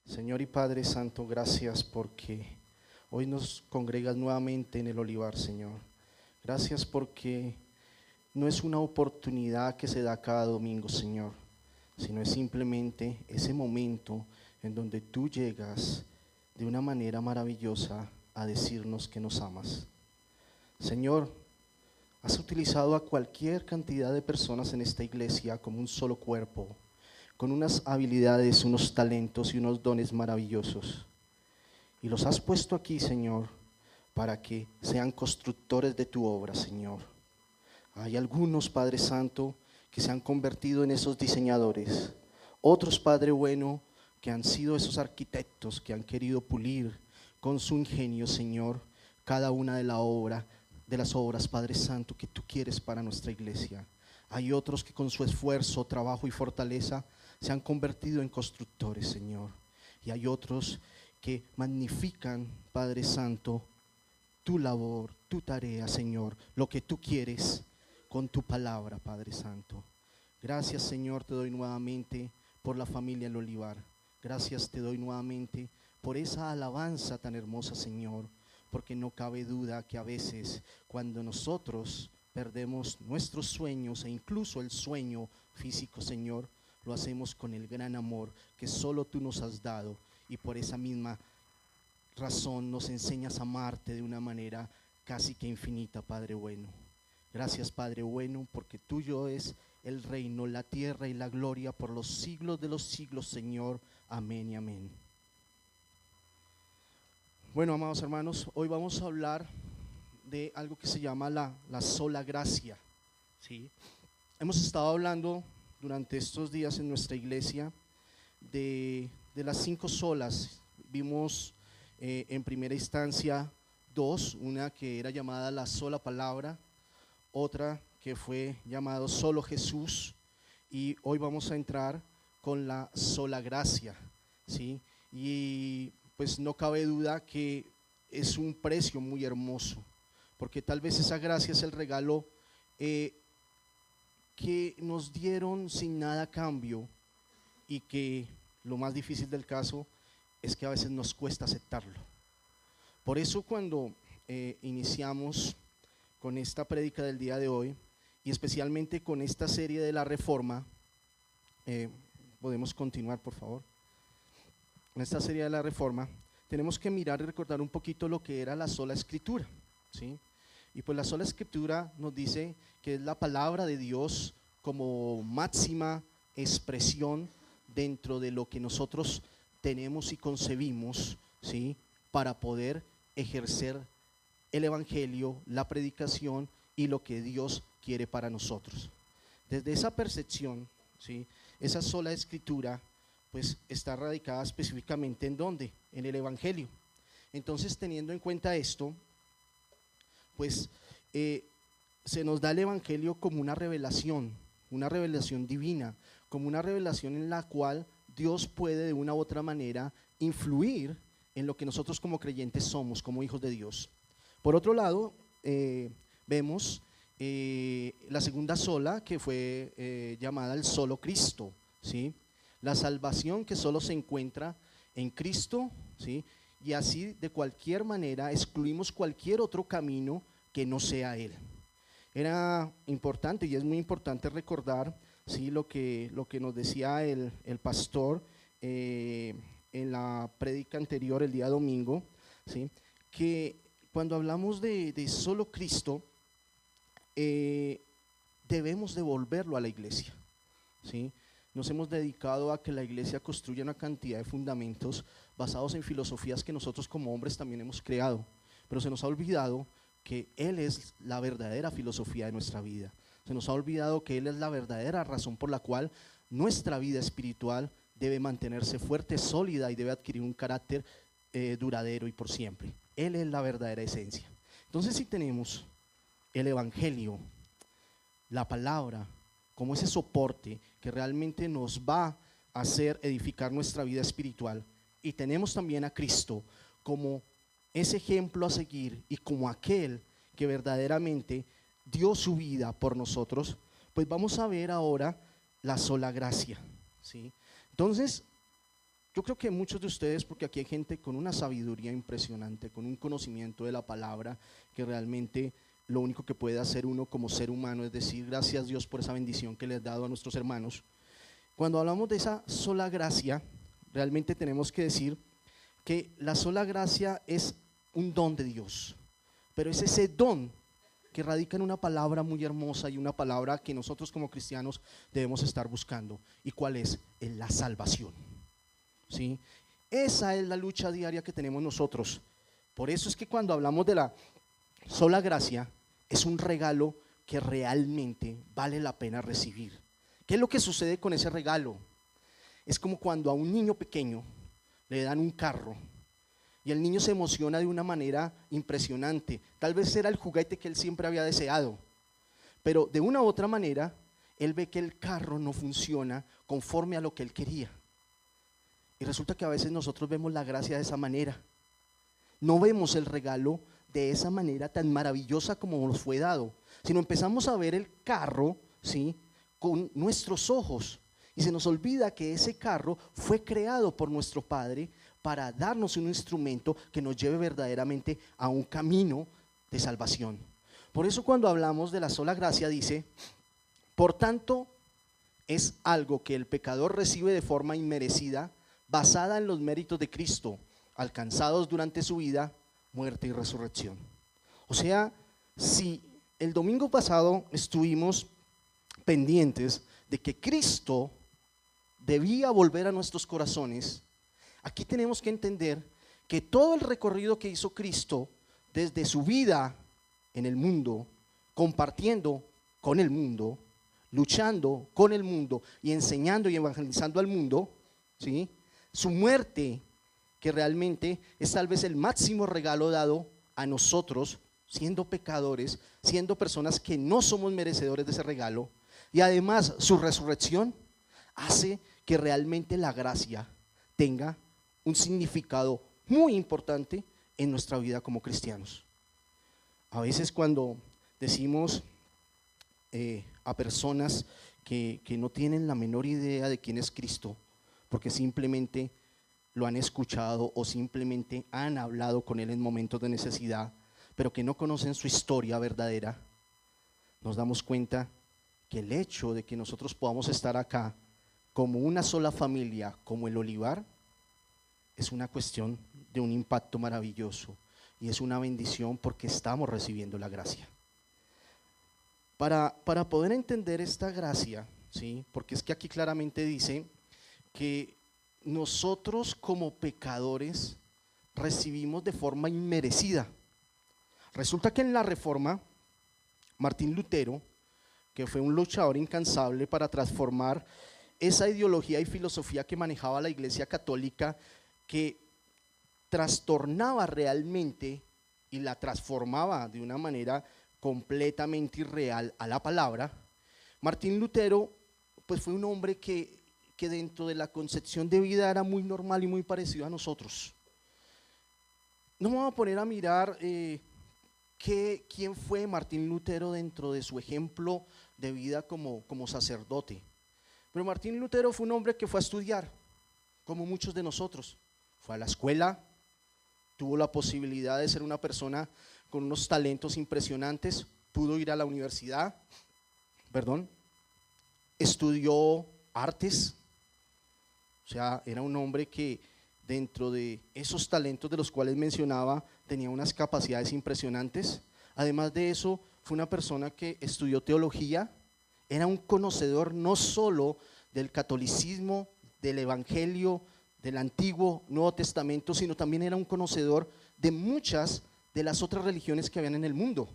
Señor y Padre Santo, gracias porque hoy nos congregas nuevamente en el Olivar, Señor. Gracias porque no es una oportunidad que se da cada domingo, Señor, sino es simplemente ese momento en donde tú llegas de una manera maravillosa a decirnos que nos amas. Señor, has utilizado a cualquier cantidad de personas en esta iglesia como un solo cuerpo, con unas habilidades, unos talentos y unos dones maravillosos. Y los has puesto aquí, Señor, para que sean constructores de tu obra, Señor. Hay algunos, Padre Santo, que se han convertido en esos diseñadores. Otros, Padre bueno, que han sido esos arquitectos que han querido pulir con su ingenio, Señor, cada una de las obras, Padre Santo, que tú quieres para nuestra iglesia. Hay otros que con su esfuerzo, trabajo y fortaleza se han convertido en constructores, Señor. Y hay otros que magnifican, Padre Santo, tu labor, tu tarea, Señor, lo que tú quieres con tu palabra, Padre Santo. Gracias, Señor, te doy nuevamente por la familia El Olivar. Gracias te doy nuevamente por esa alabanza tan hermosa, Señor, porque no cabe duda que a veces cuando nosotros perdemos nuestros sueños e incluso el sueño físico, Señor, lo hacemos con el gran amor que solo tú nos has dado, y por esa misma razón nos enseñas a amarte de una manera casi que infinita, Padre bueno. Gracias, Padre bueno, porque tuyo es el reino, la tierra y la gloria por los siglos de los siglos, Señor. Amén y amén. Bueno, amados hermanos, hoy vamos a hablar de algo que se llama la sola gracia, ¿sí? Hemos estado hablando durante estos días en nuestra iglesia de las 5 solas. Vimos en primera instancia 2, una que era llamada la sola palabra, otra que fue llamado solo Jesús, y hoy vamos a entrar con la sola gracia, ¿sí? Y pues no cabe duda que es un precio muy hermoso, porque tal vez esa gracia es el regalo que nos dieron sin nada a cambio, y que lo más difícil del caso es que a veces nos cuesta aceptarlo. Por eso cuando iniciamos con esta prédica del día de hoy, y especialmente con esta serie de la Reforma, podemos continuar, por favor. En esta serie de la Reforma tenemos que mirar y recordar un poquito lo que era la sola escritura, ¿sí? Y pues la sola escritura nos dice que es la palabra de Dios como máxima expresión dentro de lo que nosotros tenemos y concebimos, ¿sí? Para poder ejercer el evangelio, la predicación y lo que Dios quiere para nosotros. Desde esa percepción, ¿sí? Esa sola escritura pues está radicada específicamente ¿en dónde? En el evangelio. Entonces, teniendo en cuenta esto, pues se nos da el evangelio como una revelación divina, como una revelación en la cual Dios puede de una u otra manera influir en lo que nosotros como creyentes somos, como hijos de Dios. Por otro lado, vemos la segunda sola, que fue llamada el solo Cristo, ¿sí? La salvación que solo se encuentra en Cristo, ¿sí? Y así de cualquier manera excluimos cualquier otro camino que no sea Él. Era importante y es muy importante recordar, ¿sí? lo que nos decía el pastor en la prédica anterior el día domingo, ¿sí? Que cuando hablamos de solo Cristo, debemos devolverlo a la iglesia, ¿sí? Nos hemos dedicado a que la iglesia construya una cantidad de fundamentos basados en filosofías que nosotros como hombres también hemos creado, pero se nos ha olvidado que Él es la verdadera filosofía de nuestra vida. Se nos ha olvidado que Él es la verdadera razón por la cual nuestra vida espiritual debe mantenerse fuerte, sólida, y debe adquirir un carácter duradero y por siempre. Él es la verdadera esencia. Entonces, si tenemos el evangelio, la palabra, como ese soporte que realmente nos va a hacer edificar nuestra vida espiritual, y tenemos también a Cristo como ese ejemplo a seguir y como aquel que verdaderamente dio su vida por nosotros, pues vamos a ver ahora la sola gracia, ¿sí? Entonces, Yo creo que muchos de ustedes, porque aquí hay gente con una sabiduría impresionante, con un conocimiento de la palabra, que realmente lo único que puede hacer uno como ser humano es decir gracias Dios por esa bendición que le has dado a nuestros hermanos. Cuando hablamos de esa sola gracia, realmente tenemos que decir que la sola gracia es un don de Dios, pero es ese don que radica en una palabra muy hermosa y una palabra que nosotros como cristianos debemos estar buscando. ¿Y cuál es? En la salvación. ¿Sí? Esa es la lucha diaria que tenemos nosotros. Por eso es que cuando hablamos de la sola gracia, es un regalo que realmente vale la pena recibir. ¿Qué es lo que sucede con ese regalo? Es como cuando a un niño pequeño le dan un carro y el niño se emociona de una manera impresionante. Tal vez era el juguete que él siempre había deseado, pero de una u otra manera él ve que el carro no funciona conforme a lo que él quería. Y resulta que a veces nosotros vemos la gracia de esa manera. No vemos el regalo de esa manera tan maravillosa como nos fue dado, sino empezamos a ver el carro, ¿sí?, con nuestros ojos, y se nos olvida que ese carro fue creado por nuestro Padre para darnos un instrumento que nos lleve verdaderamente a un camino de salvación. Por eso cuando hablamos de la sola gracia dice, por tanto es algo que el pecador recibe de forma inmerecida, basada en los méritos de Cristo, alcanzados durante su vida, muerte y resurrección. O sea, si el domingo pasado estuvimos pendientes de que Cristo debía volver a nuestros corazones, aquí tenemos que entender que todo el recorrido que hizo Cristo desde su vida en el mundo, compartiendo con el mundo, luchando con el mundo y enseñando y evangelizando al mundo, ¿sí?, su muerte, que realmente es tal vez el máximo regalo dado a nosotros, siendo pecadores, siendo personas que no somos merecedores de ese regalo, y además su resurrección hace que realmente la gracia tenga un significado muy importante en nuestra vida como cristianos. A veces cuando decimos a personas que no tienen la menor idea de quién es Cristo, porque simplemente lo han escuchado o simplemente han hablado con Él en momentos de necesidad, pero que no conocen su historia verdadera, nos damos cuenta que el hecho de que nosotros podamos estar acá como una sola familia, como el Olivar, es una cuestión de un impacto maravilloso y es una bendición porque estamos recibiendo la gracia. Para poder entender esta gracia, ¿sí?, porque es que aquí claramente dice que nosotros como pecadores recibimos de forma inmerecida. Resulta que en la Reforma, Martín Lutero, que fue un luchador incansable para transformar esa ideología y filosofía que manejaba la Iglesia Católica, que trastornaba realmente y la transformaba de una manera completamente irreal a la palabra. Martín Lutero pues fue un hombre que dentro de la concepción de vida era muy normal y muy parecido a nosotros. No me voy a poner a mirar quién fue Martín Lutero dentro de su ejemplo de vida como sacerdote, pero Martín Lutero fue un hombre que fue a estudiar, como muchos de nosotros. Fue a la escuela, tuvo la posibilidad de ser una persona con unos talentos impresionantes, pudo ir a la universidad, estudió artes. O sea, era un hombre que dentro de esos talentos de los cuales mencionaba tenía unas capacidades impresionantes. Además de eso, fue una persona que estudió teología, era un conocedor no solo del catolicismo, del evangelio, del Antiguo, Nuevo Testamento, sino también era un conocedor de muchas de las otras religiones que habían en el mundo.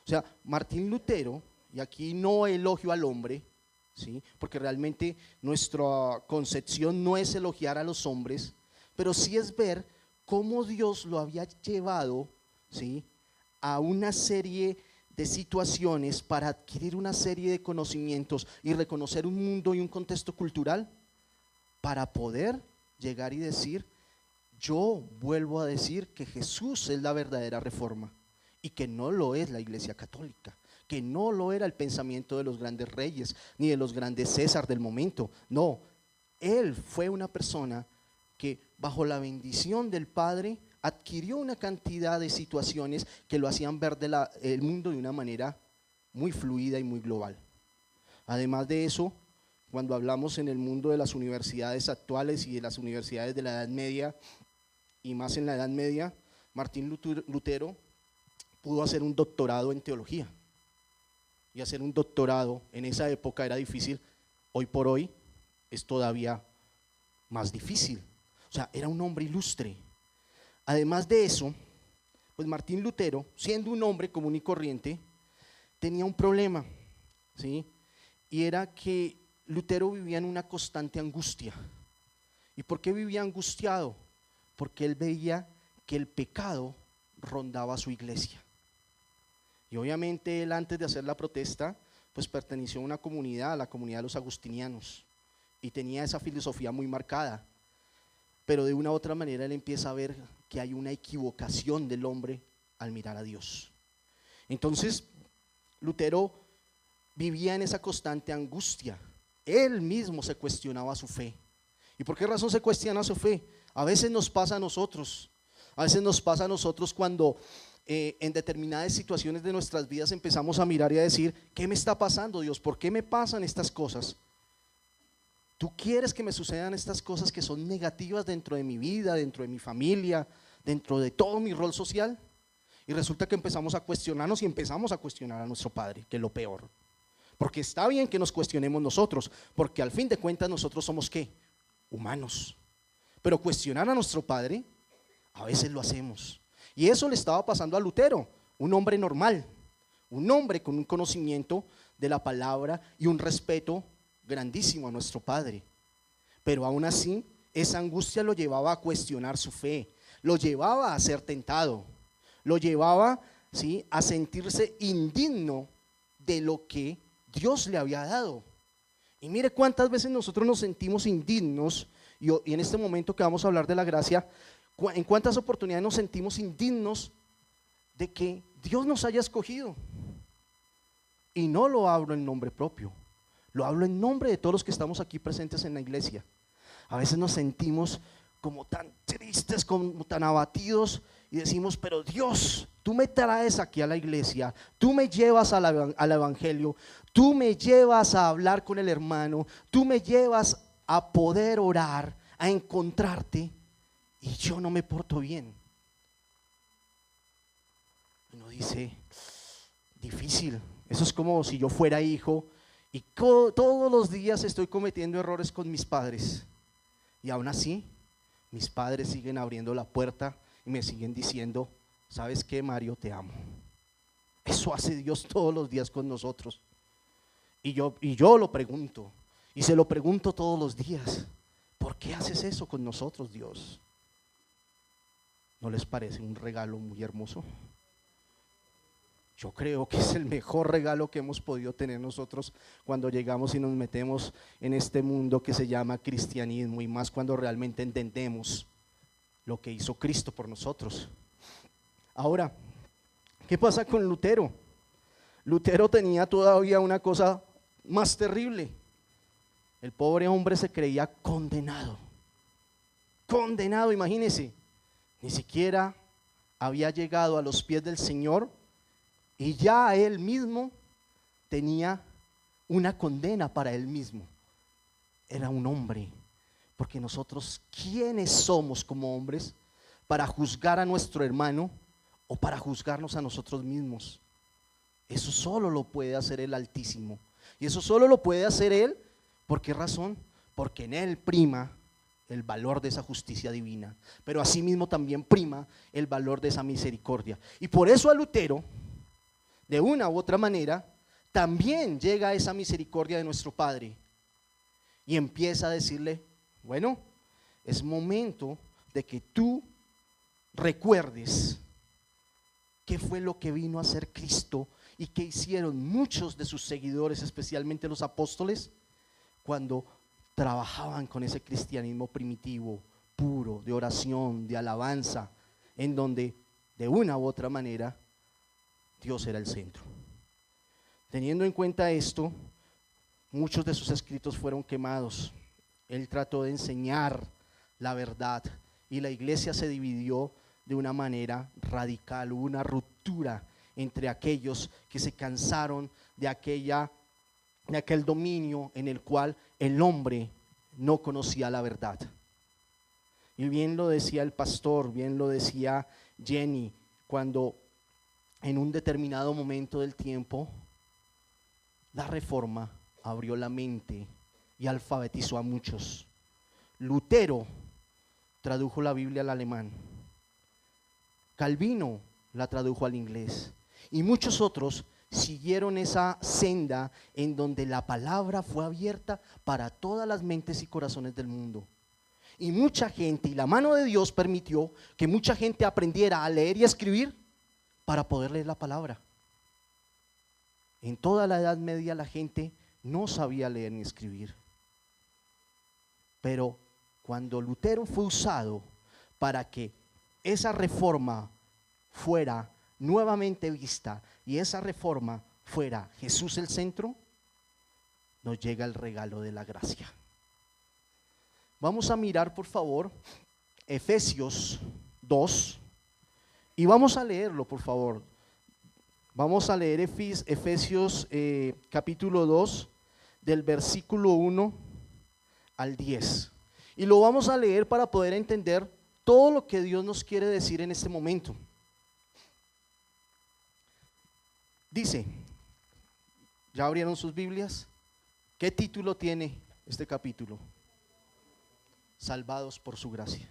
O sea, Martín Lutero, y aquí no elogio al hombre, ¿sí?, porque realmente nuestra concepción no es elogiar a los hombres, pero sí es ver cómo Dios lo había llevado, ¿sí?, a una serie de situaciones para adquirir una serie de conocimientos y reconocer un mundo y un contexto cultural para poder llegar y decir: yo vuelvo a decir que Jesús es la verdadera reforma y que no lo es la Iglesia Católica, que no lo era el pensamiento de los grandes reyes ni de los grandes César del momento. No, él fue una persona que bajo la bendición del Padre adquirió una cantidad de situaciones que lo hacían ver el mundo de una manera muy fluida y muy global. Además de eso, cuando hablamos en el mundo de las universidades actuales y de las universidades de la Edad Media, y más en la Edad Media, Martín Lutero pudo hacer un doctorado en teología. Y hacer un doctorado en esa época era difícil, hoy por hoy es todavía más difícil. O sea, era un hombre ilustre. Además de eso, pues Martín Lutero, siendo un hombre común y corriente, tenía un problema, ¿sí? Y era que Lutero vivía en una constante angustia. ¿Y por qué vivía angustiado? Porque él veía que el pecado rondaba su iglesia. Y obviamente él, antes de hacer la protesta, pues perteneció a una comunidad, a la comunidad de los agustinianos, y tenía esa filosofía muy marcada. Pero de una u otra manera él empieza a ver que hay una equivocación del hombre al mirar a Dios. Entonces Lutero vivía en esa constante angustia. Él mismo se cuestionaba su fe. ¿Y por qué razón se cuestiona su fe? A veces nos pasa a nosotros. A veces nos pasa a nosotros cuando en determinadas situaciones de nuestras vidas empezamos a mirar y a decir: ¿qué me está pasando, Dios? ¿Por qué me pasan estas cosas? ¿Tú quieres que me sucedan estas cosas que son negativas dentro de mi vida, dentro de mi familia, dentro de todo mi rol social? Y resulta que empezamos a cuestionarnos y empezamos a cuestionar a nuestro Padre, que es lo peor. Porque está bien que nos cuestionemos nosotros, porque al fin de cuentas nosotros somos ¿qué? Humanos. Pero cuestionar a nuestro Padre, a veces lo hacemos. Y eso le estaba pasando a Lutero, un hombre normal, un hombre con un conocimiento de la palabra y un respeto grandísimo a nuestro Padre. Pero aún así, esa angustia lo llevaba a cuestionar su fe, lo llevaba a ser tentado, lo llevaba, ¿sí?, a sentirse indigno de lo que Dios le había dado. Y mire cuántas veces nosotros nos sentimos indignos, y en este momento que vamos a hablar de la gracia, en cuántas oportunidades nos sentimos indignos de que Dios nos haya escogido. Y no lo hablo en nombre propio, lo hablo en nombre de todos los que estamos aquí presentes en la iglesia. A veces nos sentimos como tan tristes, como tan abatidos, y decimos: pero Dios, tú me traes aquí a la iglesia, tú me llevas al evangelio, tú me llevas a hablar con el hermano, tú me llevas a poder orar, a encontrarte, y yo no me porto bien. Uno dice: difícil. Eso es como si yo fuera hijo y todos los días estoy cometiendo errores con mis padres, y aún así mis padres siguen abriendo la puerta y me siguen diciendo: ¿sabes qué, Mario? Te amo. Eso hace Dios todos los días con nosotros. Y yo lo pregunto, y se lo pregunto todos los días: ¿por qué haces eso con nosotros, Dios? ¿No les parece un regalo muy hermoso? Yo creo que es el mejor regalo que hemos podido tener nosotros cuando llegamos y nos metemos en este mundo que se llama cristianismo, y más cuando realmente entendemos lo que hizo Cristo por nosotros. Ahora, ¿qué pasa con Lutero? Lutero tenía todavía una cosa más terrible. El pobre hombre se creía condenado. Condenado, imagínense. Ni siquiera había llegado a los pies del Señor y ya él mismo tenía una condena para él mismo. Era un hombre, porque nosotros, ¿quiénes somos como hombres para juzgar a nuestro hermano o para juzgarnos a nosotros mismos? Eso solo lo puede hacer el Altísimo, y eso solo lo puede hacer Él. ¿Por qué razón? Porque en Él prima el valor de esa justicia divina, pero asimismo también prima el valor de esa misericordia. Y por eso a Lutero, de una u otra manera, también llega esa misericordia de nuestro Padre y empieza a decirle: bueno, es momento de que tú recuerdes qué fue lo que vino a hacer Cristo y qué hicieron muchos de sus seguidores, especialmente los apóstoles, cuando trabajaban con ese cristianismo primitivo, puro, de oración, de alabanza, en donde de una u otra manera Dios era el centro. Teniendo en cuenta esto, muchos de sus escritos fueron quemados. Él trató de enseñar la verdad, y la iglesia se dividió de una manera radical. Hubo una ruptura entre aquellos que se cansaron de aquel dominio en el cual el hombre no conocía la verdad. Y bien lo decía el pastor, bien lo decía Jenny, cuando en un determinado momento del tiempo la Reforma abrió la mente y alfabetizó a muchos. Lutero tradujo la Biblia al alemán, Calvino la tradujo al inglés, y muchos otros siguieron esa senda en donde la palabra fue abierta para todas las mentes y corazones del mundo. Y mucha gente, y la mano de Dios permitió que mucha gente aprendiera a leer y a escribir para poder leer la palabra. En toda la Edad Media la gente no sabía leer ni escribir. Pero cuando Lutero fue usado para que esa reforma fuera nuevamente vista y esa reforma fuera Jesús el centro, nos llega el regalo de la gracia. Vamos a mirar, por favor, Efesios 2 y vamos a leerlo, por favor. Vamos a leer Efesios capítulo 2 del versículo 1 al 10. Y lo vamos a leer para poder entender todo lo que Dios nos quiere decir en este momento. Dice, ¿ya abrieron sus Biblias? ¿Qué título tiene este capítulo? Salvados por su gracia.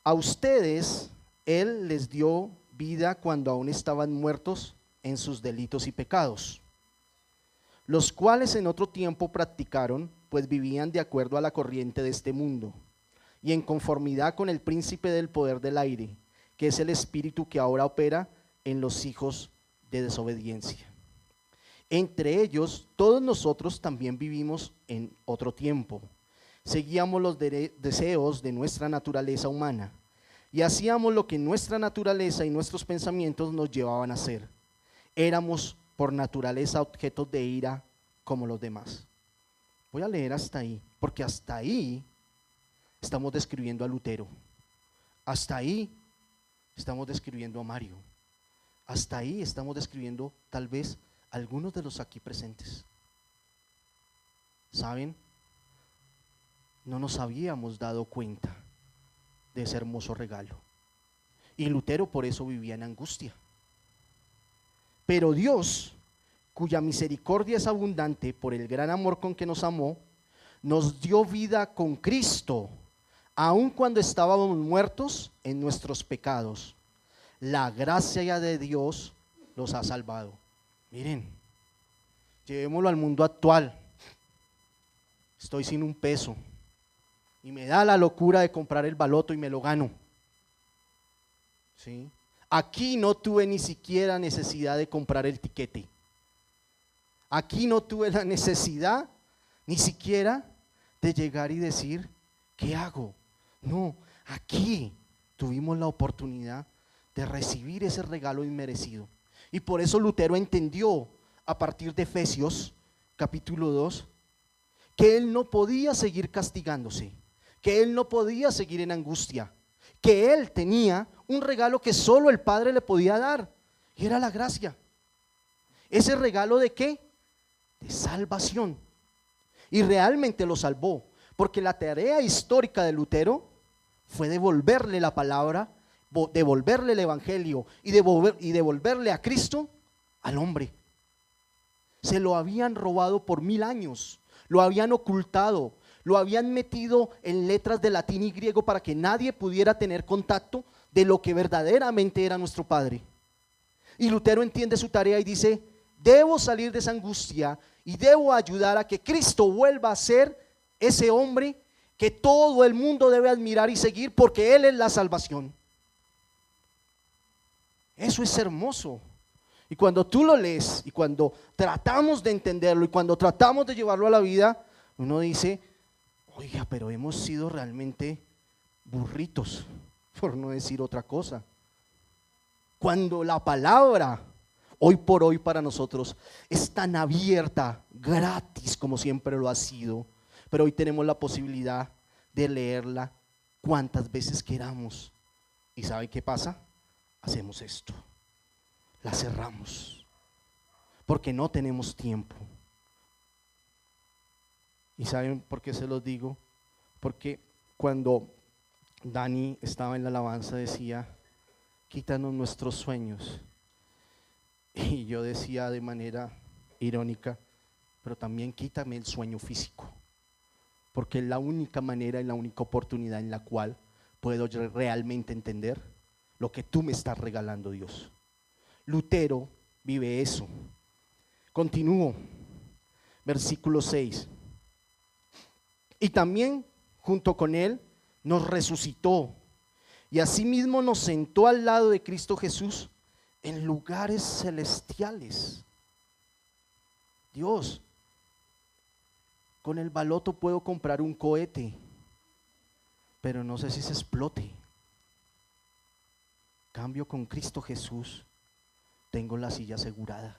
A ustedes Él les dio vida cuando aún estaban muertos en sus delitos y pecados, los cuales en otro tiempo practicaron, pues vivían de acuerdo a la corriente de este mundo y en conformidad con el príncipe del poder del aire, que es el espíritu que ahora opera en los hijos de desobediencia. Entre ellos, todos nosotros también vivimos en otro tiempo. Seguíamos los deseos de nuestra naturaleza humana y hacíamos lo que nuestra naturaleza y nuestros pensamientos nos llevaban a hacer. Éramos por naturaleza objetos de ira como los demás. Voy a leer hasta ahí, porque hasta ahí estamos describiendo a Lutero. Hasta ahí estamos describiendo a Mario. Hasta ahí estamos describiendo tal vez algunos de los aquí presentes. ¿Saben? No nos habíamos dado cuenta de ese hermoso regalo. Y Lutero por eso vivía en angustia. Pero Dios, cuya misericordia es abundante por el gran amor con que nos amó, nos dio vida con Cristo, aun cuando estábamos muertos en nuestros pecados. La gracia de Dios los ha salvado. Miren, llevémoslo al mundo actual. Estoy sin un peso y me da la locura de comprar el baloto y me lo gano. ¿Sí? Aquí no tuve ni siquiera necesidad de comprar el tiquete. Aquí no tuve la necesidad ni siquiera de llegar y decir, ¿qué hago? No, aquí tuvimos la oportunidad de recibir ese regalo inmerecido. Y por eso Lutero entendió a partir de Efesios capítulo 2 que él no podía seguir castigándose, que él no podía seguir en angustia, que él tenía un regalo que solo el Padre le podía dar, y era la gracia. ¿Ese regalo de qué? De salvación. Y realmente lo salvó, porque la tarea histórica de Lutero fue devolverle la palabra, devolverle el evangelio y devolverle a Cristo al hombre. Se lo habían robado por 1000 años, lo habían ocultado, lo habían metido en letras de latín y griego para que nadie pudiera tener contacto de lo que verdaderamente era nuestro Padre. Y Lutero entiende su tarea y dice, debo salir de esa angustia y debo ayudar a que Cristo vuelva a ser ese hombre que todo el mundo debe admirar y seguir, porque Él es la salvación. Eso es hermoso. Y cuando tú lo lees y cuando tratamos de entenderlo y cuando tratamos de llevarlo a la vida, uno dice, oiga, pero hemos sido realmente burritos, por no decir otra cosa. Cuando la palabra hoy por hoy para nosotros es tan abierta, gratis como siempre lo ha sido, pero hoy tenemos la posibilidad de leerla cuantas veces queramos. ¿Y sabe qué pasa? Hacemos esto, la cerramos, porque no tenemos tiempo. ¿Y saben por qué se los digo? Porque cuando Dani estaba en la alabanza decía, quítanos nuestros sueños. Y yo decía de manera irónica, pero también quítame el sueño físico, porque es la única manera y la única oportunidad en la cual puedo yo realmente entender lo que tú me estás regalando, Dios. Lutero vive eso. Continúo, versículo 6. Y también junto con él nos resucitó y asimismo nos sentó al lado de Cristo Jesús en lugares celestiales. Dios, con el baloto puedo comprar un cohete, pero no sé si se explote. Cambio con Cristo Jesús, tengo la silla asegurada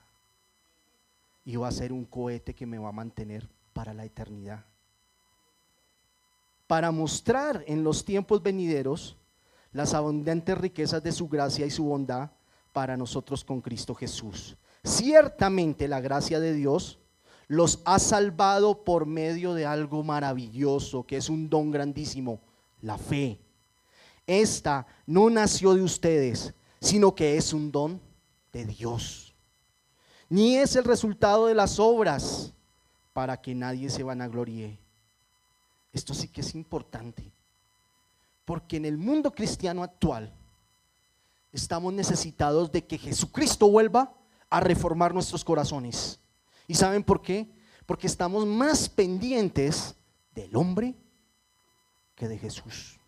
y va a ser un cohete que me va a mantener para la eternidad, para mostrar en los tiempos venideros las abundantes riquezas de su gracia y su bondad para nosotros con Cristo Jesús. Ciertamente la gracia de Dios los ha salvado por medio de algo maravilloso, que es un don grandísimo, la fe. Esta no nació de ustedes, sino que es un don de Dios. Ni es el resultado de las obras, para que nadie se vanagloríe. Esto sí que es importante, porque en el mundo cristiano actual estamos necesitados de que Jesucristo vuelva a reformar nuestros corazones. ¿Y saben por qué? Porque estamos más pendientes del hombre que de Jesús.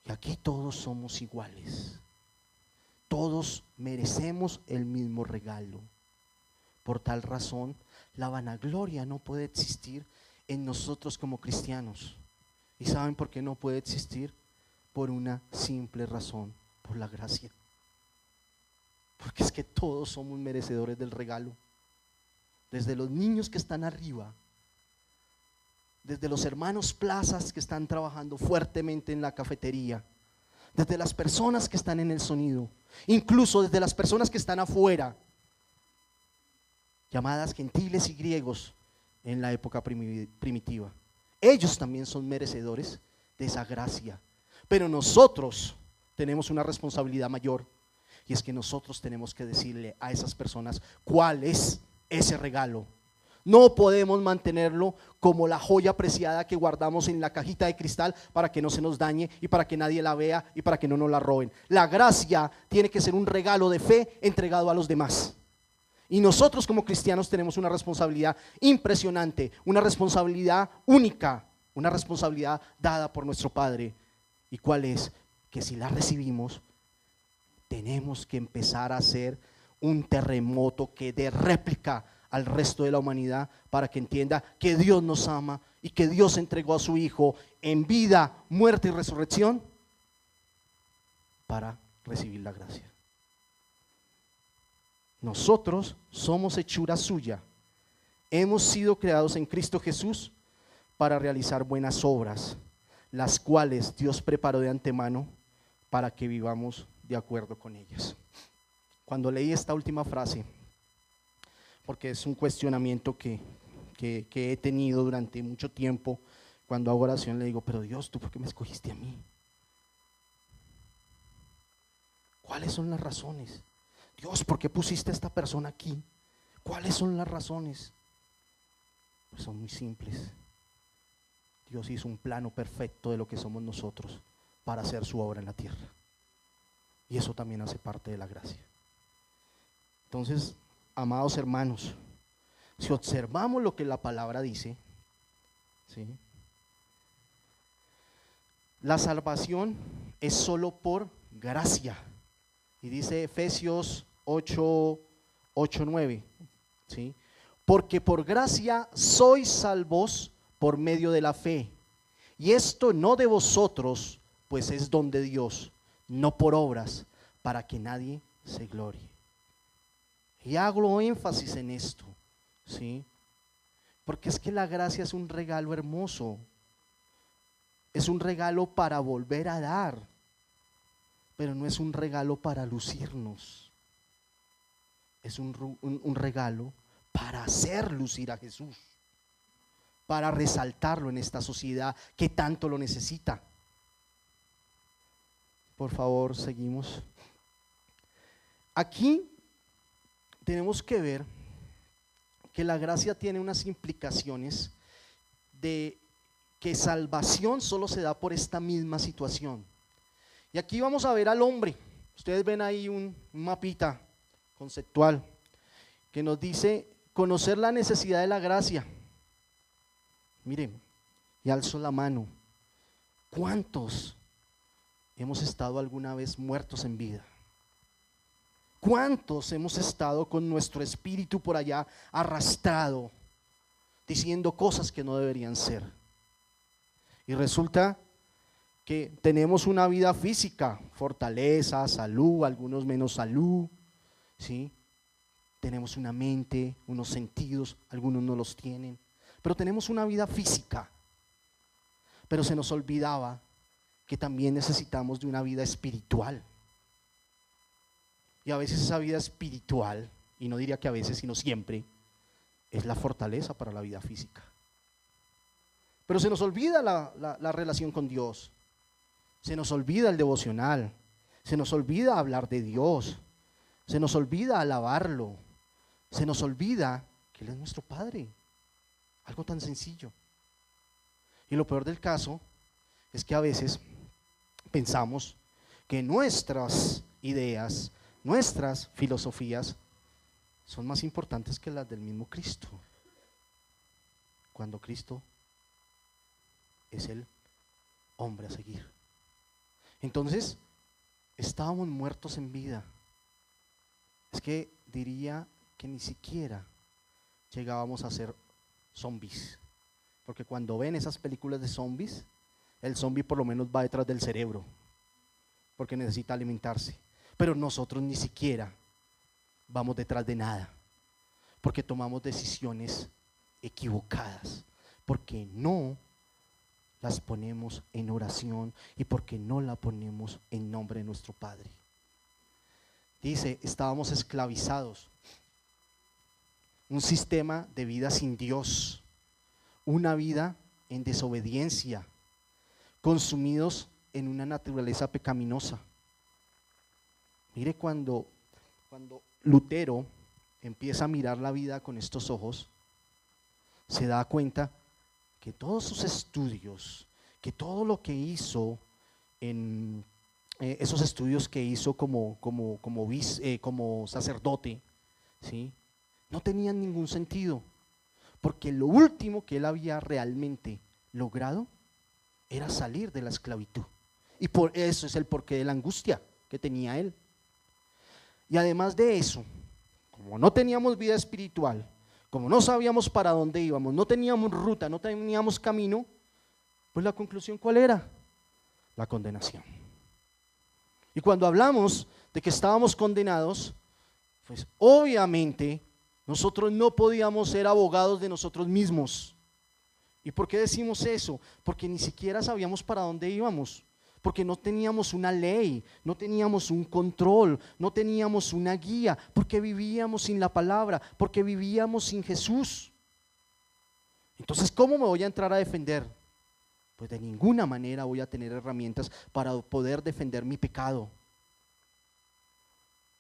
Y aquí todos somos iguales. Todos merecemos el mismo regalo. Por tal razón, la vanagloria no puede existir en nosotros como cristianos. ¿Y saben por qué no puede existir? Por una simple razón, por la gracia. Porque es que todos somos merecedores del regalo. Desde los niños que están arriba, desde los hermanos plazas que están trabajando fuertemente en la cafetería, desde las personas que están en el sonido, incluso desde las personas que están afuera, llamadas gentiles y griegos en la época primitiva. Ellos también son merecedores de esa gracia, pero nosotros tenemos una responsabilidad mayor, y es que nosotros tenemos que decirle a esas personas cuál es ese regalo. No podemos mantenerlo como la joya preciada que guardamos en la cajita de cristal para que no se nos dañe y para que nadie la vea y para que no nos la roben. La gracia tiene que ser un regalo de fe entregado a los demás. Y nosotros como cristianos tenemos una responsabilidad impresionante, una responsabilidad única, una responsabilidad dada por nuestro Padre. ¿Y cuál es? Que si la recibimos, tenemos que empezar a hacer un terremoto que dé réplica al resto de la humanidad, para que entienda que Dios nos ama y que Dios entregó a su Hijo en vida, muerte y resurrección para recibir la gracia. Nosotros somos hechura suya, hemos sido creados en Cristo Jesús para realizar buenas obras, las cuales Dios preparó de antemano para que vivamos de acuerdo con ellas. Cuando leí esta última frase, porque es un cuestionamiento que he tenido durante mucho tiempo, cuando hago oración le digo, pero Dios, ¿tú por qué me escogiste a mí? ¿Cuáles son las razones? Dios, ¿por qué pusiste a esta persona aquí? ¿Cuáles son las razones? Pues son muy simples. Dios hizo un plano perfecto de lo que somos nosotros para hacer su obra en la tierra. Y eso también hace parte de la gracia. Entonces, amados hermanos, si observamos lo que la palabra dice, ¿sí? La salvación es solo por gracia. Y dice Efesios 8:9, ¿sí? Porque por gracia sois salvos por medio de la fe. Y esto no de vosotros, pues es don de Dios, no por obras, para que nadie se glorie. Y hago énfasis en esto, ¿sí? Porque es que la gracia es un regalo hermoso, es un regalo para volver a dar, pero no es un regalo para lucirnos, es un regalo para hacer lucir a Jesús, para resaltarlo en esta sociedad que tanto lo necesita. Por favor, seguimos. Aquí tenemos que ver que la gracia tiene unas implicaciones de que salvación solo se da por esta misma situación. Y aquí vamos a ver al hombre. Ustedes ven ahí un mapita conceptual que nos dice conocer la necesidad de la gracia. Miren, y alzo la mano. ¿Cuántos hemos estado alguna vez muertos en vida? ¿Cuántos hemos estado con nuestro espíritu por allá arrastrado, diciendo cosas que no deberían ser? Y resulta que tenemos una vida física, fortaleza, salud, algunos menos salud, ¿sí? Tenemos una mente, unos sentidos, algunos no los tienen, pero tenemos una vida física. Pero se nos olvidaba que también necesitamos de una vida espiritual. Y a veces esa vida espiritual, y no diría que a veces, sino siempre, es la fortaleza para la vida física. Pero se nos olvida la relación con Dios, se nos olvida el devocional, se nos olvida hablar de Dios, se nos olvida alabarlo, se nos olvida que Él es nuestro Padre. Algo tan sencillo. Y lo peor del caso es que a veces pensamos que nuestras ideas, nuestras filosofías son más importantes que las del mismo Cristo, cuando Cristo es el hombre a seguir. Entonces, estábamos muertos en vida. Es que diría que ni siquiera llegábamos a ser zombies, porque cuando ven esas películas de zombies, el zombie por lo menos va detrás del cerebro, porque necesita alimentarse. Pero nosotros ni siquiera vamos detrás de nada, porque tomamos decisiones equivocadas, porque no las ponemos en oración y porque no la ponemos en nombre de nuestro Padre. Dice, estábamos esclavizados, un sistema de vida sin Dios, una vida en desobediencia, consumidos en una naturaleza pecaminosa. Mire, cuando Lutero empieza a mirar la vida con estos ojos, se da cuenta que todos sus estudios, que todo lo que hizo en esos estudios que hizo como sacerdote, ¿sí?, no tenían ningún sentido, porque lo último que él había realmente logrado era salir de la esclavitud, y por eso es el porqué de la angustia que tenía él. Y además de eso, como no teníamos vida espiritual, como no sabíamos para dónde íbamos, no teníamos ruta, no teníamos camino, pues la conclusión, ¿cuál era? La condenación. Y cuando hablamos de que estábamos condenados, pues obviamente nosotros no podíamos ser abogados de nosotros mismos. ¿Y por qué decimos eso? Porque ni siquiera sabíamos para dónde íbamos, porque no teníamos una ley, no teníamos un control, no teníamos una guía, porque vivíamos sin la palabra, porque vivíamos sin Jesús. Entonces, ¿cómo me voy a entrar a defender? Pues de ninguna manera voy a tener herramientas para poder defender mi pecado,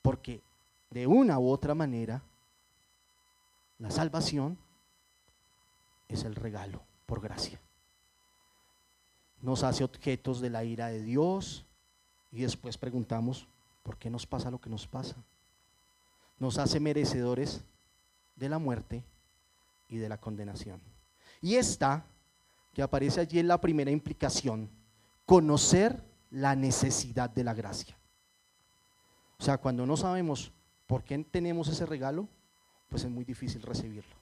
porque de una u otra manera la salvación es el regalo por gracia. Nos hace objetos de la ira de Dios y después preguntamos, ¿por qué nos pasa lo que nos pasa? Nos hace merecedores de la muerte y de la condenación. Y esta que aparece allí es la primera implicación: conocer la necesidad de la gracia. O sea, cuando no sabemos por qué tenemos ese regalo, pues es muy difícil recibirlo.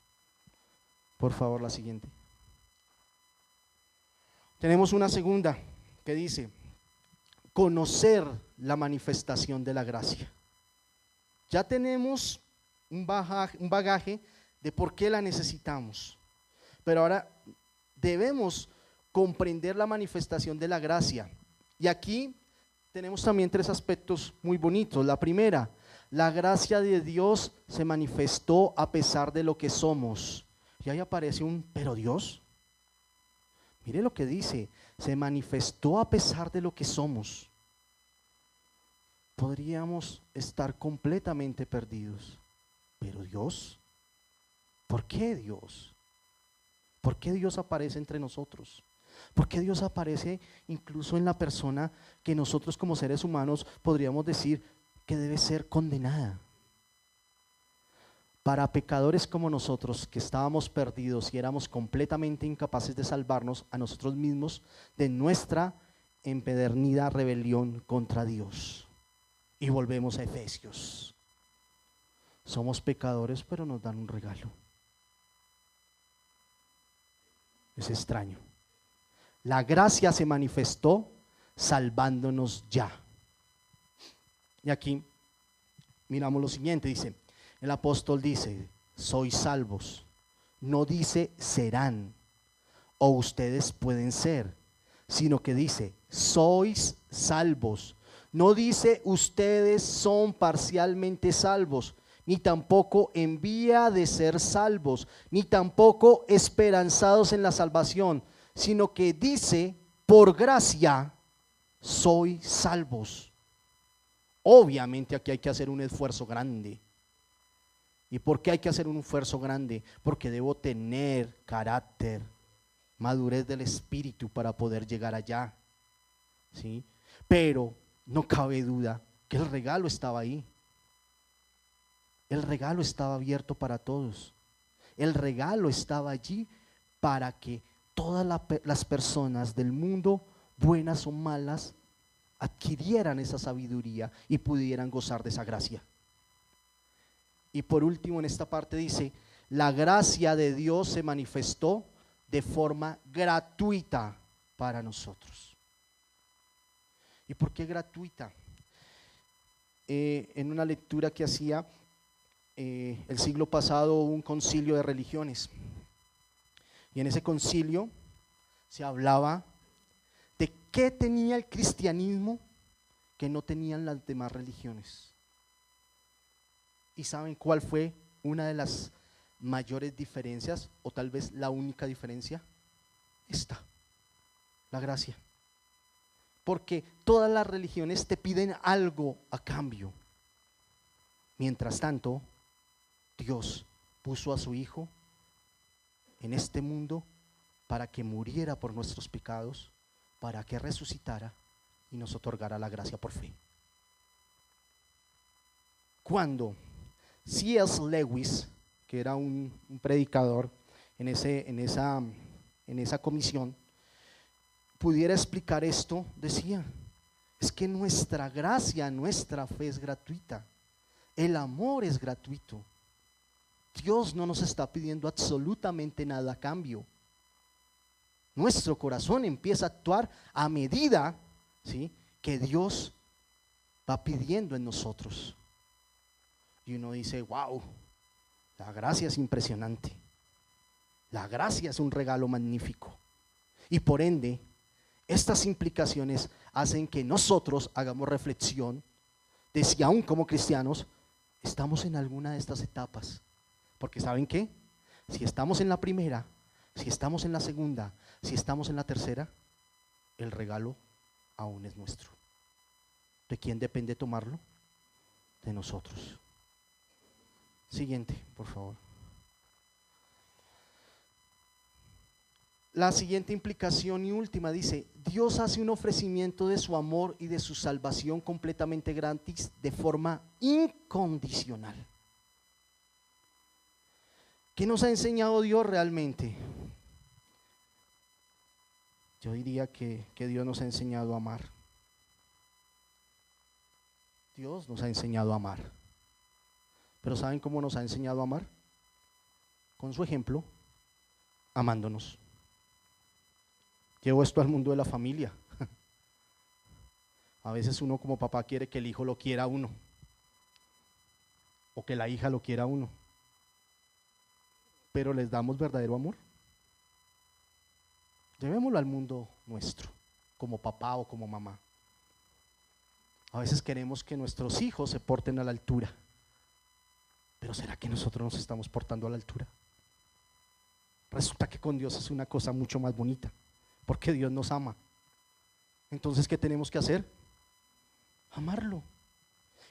Por favor, la siguiente. Tenemos una segunda que dice, conocer la manifestación de la gracia. Ya tenemos un bagaje de por qué la necesitamos. Pero ahora debemos comprender la manifestación de la gracia. Y aquí tenemos también tres aspectos muy bonitos. La primera, la gracia de Dios se manifestó a pesar de lo que somos. Y ahí aparece un pero Dios. Mire lo que dice, se manifestó a pesar de lo que somos. Podríamos estar completamente perdidos. Pero Dios, ¿por qué Dios? ¿Por qué Dios aparece entre nosotros? ¿Por qué Dios aparece incluso en la persona que nosotros como seres humanos podríamos decir que debe ser condenada? Para pecadores como nosotros, que estábamos perdidos y éramos completamente incapaces de salvarnos a nosotros mismos de nuestra empedernida rebelión contra Dios. Y volvemos a Efesios. Somos pecadores, pero nos dan un regalo. Es extraño. La gracia se manifestó salvándonos ya. Y aquí miramos lo siguiente, dice, el apóstol dice, sois salvos. No dice serán o ustedes pueden ser, sino que dice, sois salvos. No dice ustedes son parcialmente salvos, ni tampoco en vía de ser salvos, ni tampoco esperanzados en la salvación, sino que dice, por gracia soy salvos. Obviamente aquí hay que hacer un esfuerzo grande. ¿Y por qué hay que hacer un esfuerzo grande? Porque debo tener carácter, madurez del espíritu para poder llegar allá, ¿sí? Pero no cabe duda que el regalo estaba ahí. El regalo estaba abierto para todos. El regalo estaba allí para que todas las personas del mundo, buenas o malas, adquirieran esa sabiduría y pudieran gozar de esa gracia. Y por último, en esta parte dice, la gracia de Dios se manifestó de forma gratuita para nosotros. ¿Y por qué gratuita? En una lectura que hacía el siglo pasado, hubo un concilio de religiones. Y en ese concilio se hablaba de qué tenía el cristianismo que no tenían las demás religiones. ¿Y saben cuál fue una de las mayores diferencias, o tal vez la única diferencia? Esta, la gracia. Porque todas las religiones te piden algo a cambio. Mientras tanto, Dios puso a su Hijo en este mundo para que muriera por nuestros pecados, para que resucitara y nos otorgara la gracia por fe. Cuando C.S. Lewis, que era un predicador en esa comisión, pudiera explicar esto, decía, es que nuestra gracia, nuestra fe es gratuita, el amor es gratuito. Dios no nos está pidiendo absolutamente nada a cambio. Nuestro corazón empieza a actuar a medida, ¿sí?, que Dios va pidiendo en nosotros. Y uno dice, wow, la gracia es impresionante. La gracia es un regalo magnífico. Y por ende, estas implicaciones hacen que nosotros hagamos reflexión de si aún como cristianos estamos en alguna de estas etapas. Porque ¿saben qué? Si estamos en la primera, si estamos en la segunda, si estamos en la tercera, el regalo aún es nuestro. ¿De quién depende tomarlo? De nosotros. Siguiente, por favor. La siguiente implicación y última dice, Dios hace un ofrecimiento de su amor y de su salvación completamente gratis de forma incondicional. ¿Qué nos ha enseñado Dios realmente? Yo diría que Dios nos ha enseñado a amar. Dios nos ha enseñado a amar. Pero ¿saben cómo nos ha enseñado a amar? Con su ejemplo, amándonos. Llevo esto al mundo de la familia. A veces uno como papá quiere que el hijo lo quiera a uno, o que la hija lo quiera a uno. Pero ¿les damos verdadero amor? Llevémoslo al mundo nuestro, como papá o como mamá. A veces queremos que nuestros hijos se porten a la altura, pero ¿será que nosotros nos estamos portando a la altura? Resulta que con Dios es una cosa mucho más bonita, porque Dios nos ama. Entonces, ¿qué tenemos que hacer? Amarlo.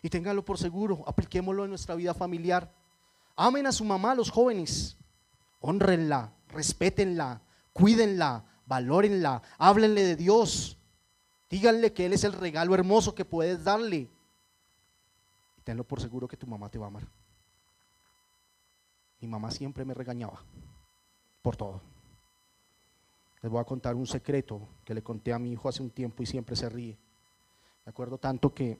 Y ténganlo por seguro, apliquémoslo en nuestra vida familiar. Amen a su mamá, los jóvenes, honrenla, respétenla, cuídenla, valórenla, háblenle de Dios, díganle que Él es el regalo hermoso que puedes darle. Y tenlo por seguro que tu mamá te va a amar. Mi mamá siempre me regañaba por todo. Les voy a contar un secreto que le conté a mi hijo hace un tiempo y siempre se ríe. Me acuerdo tanto que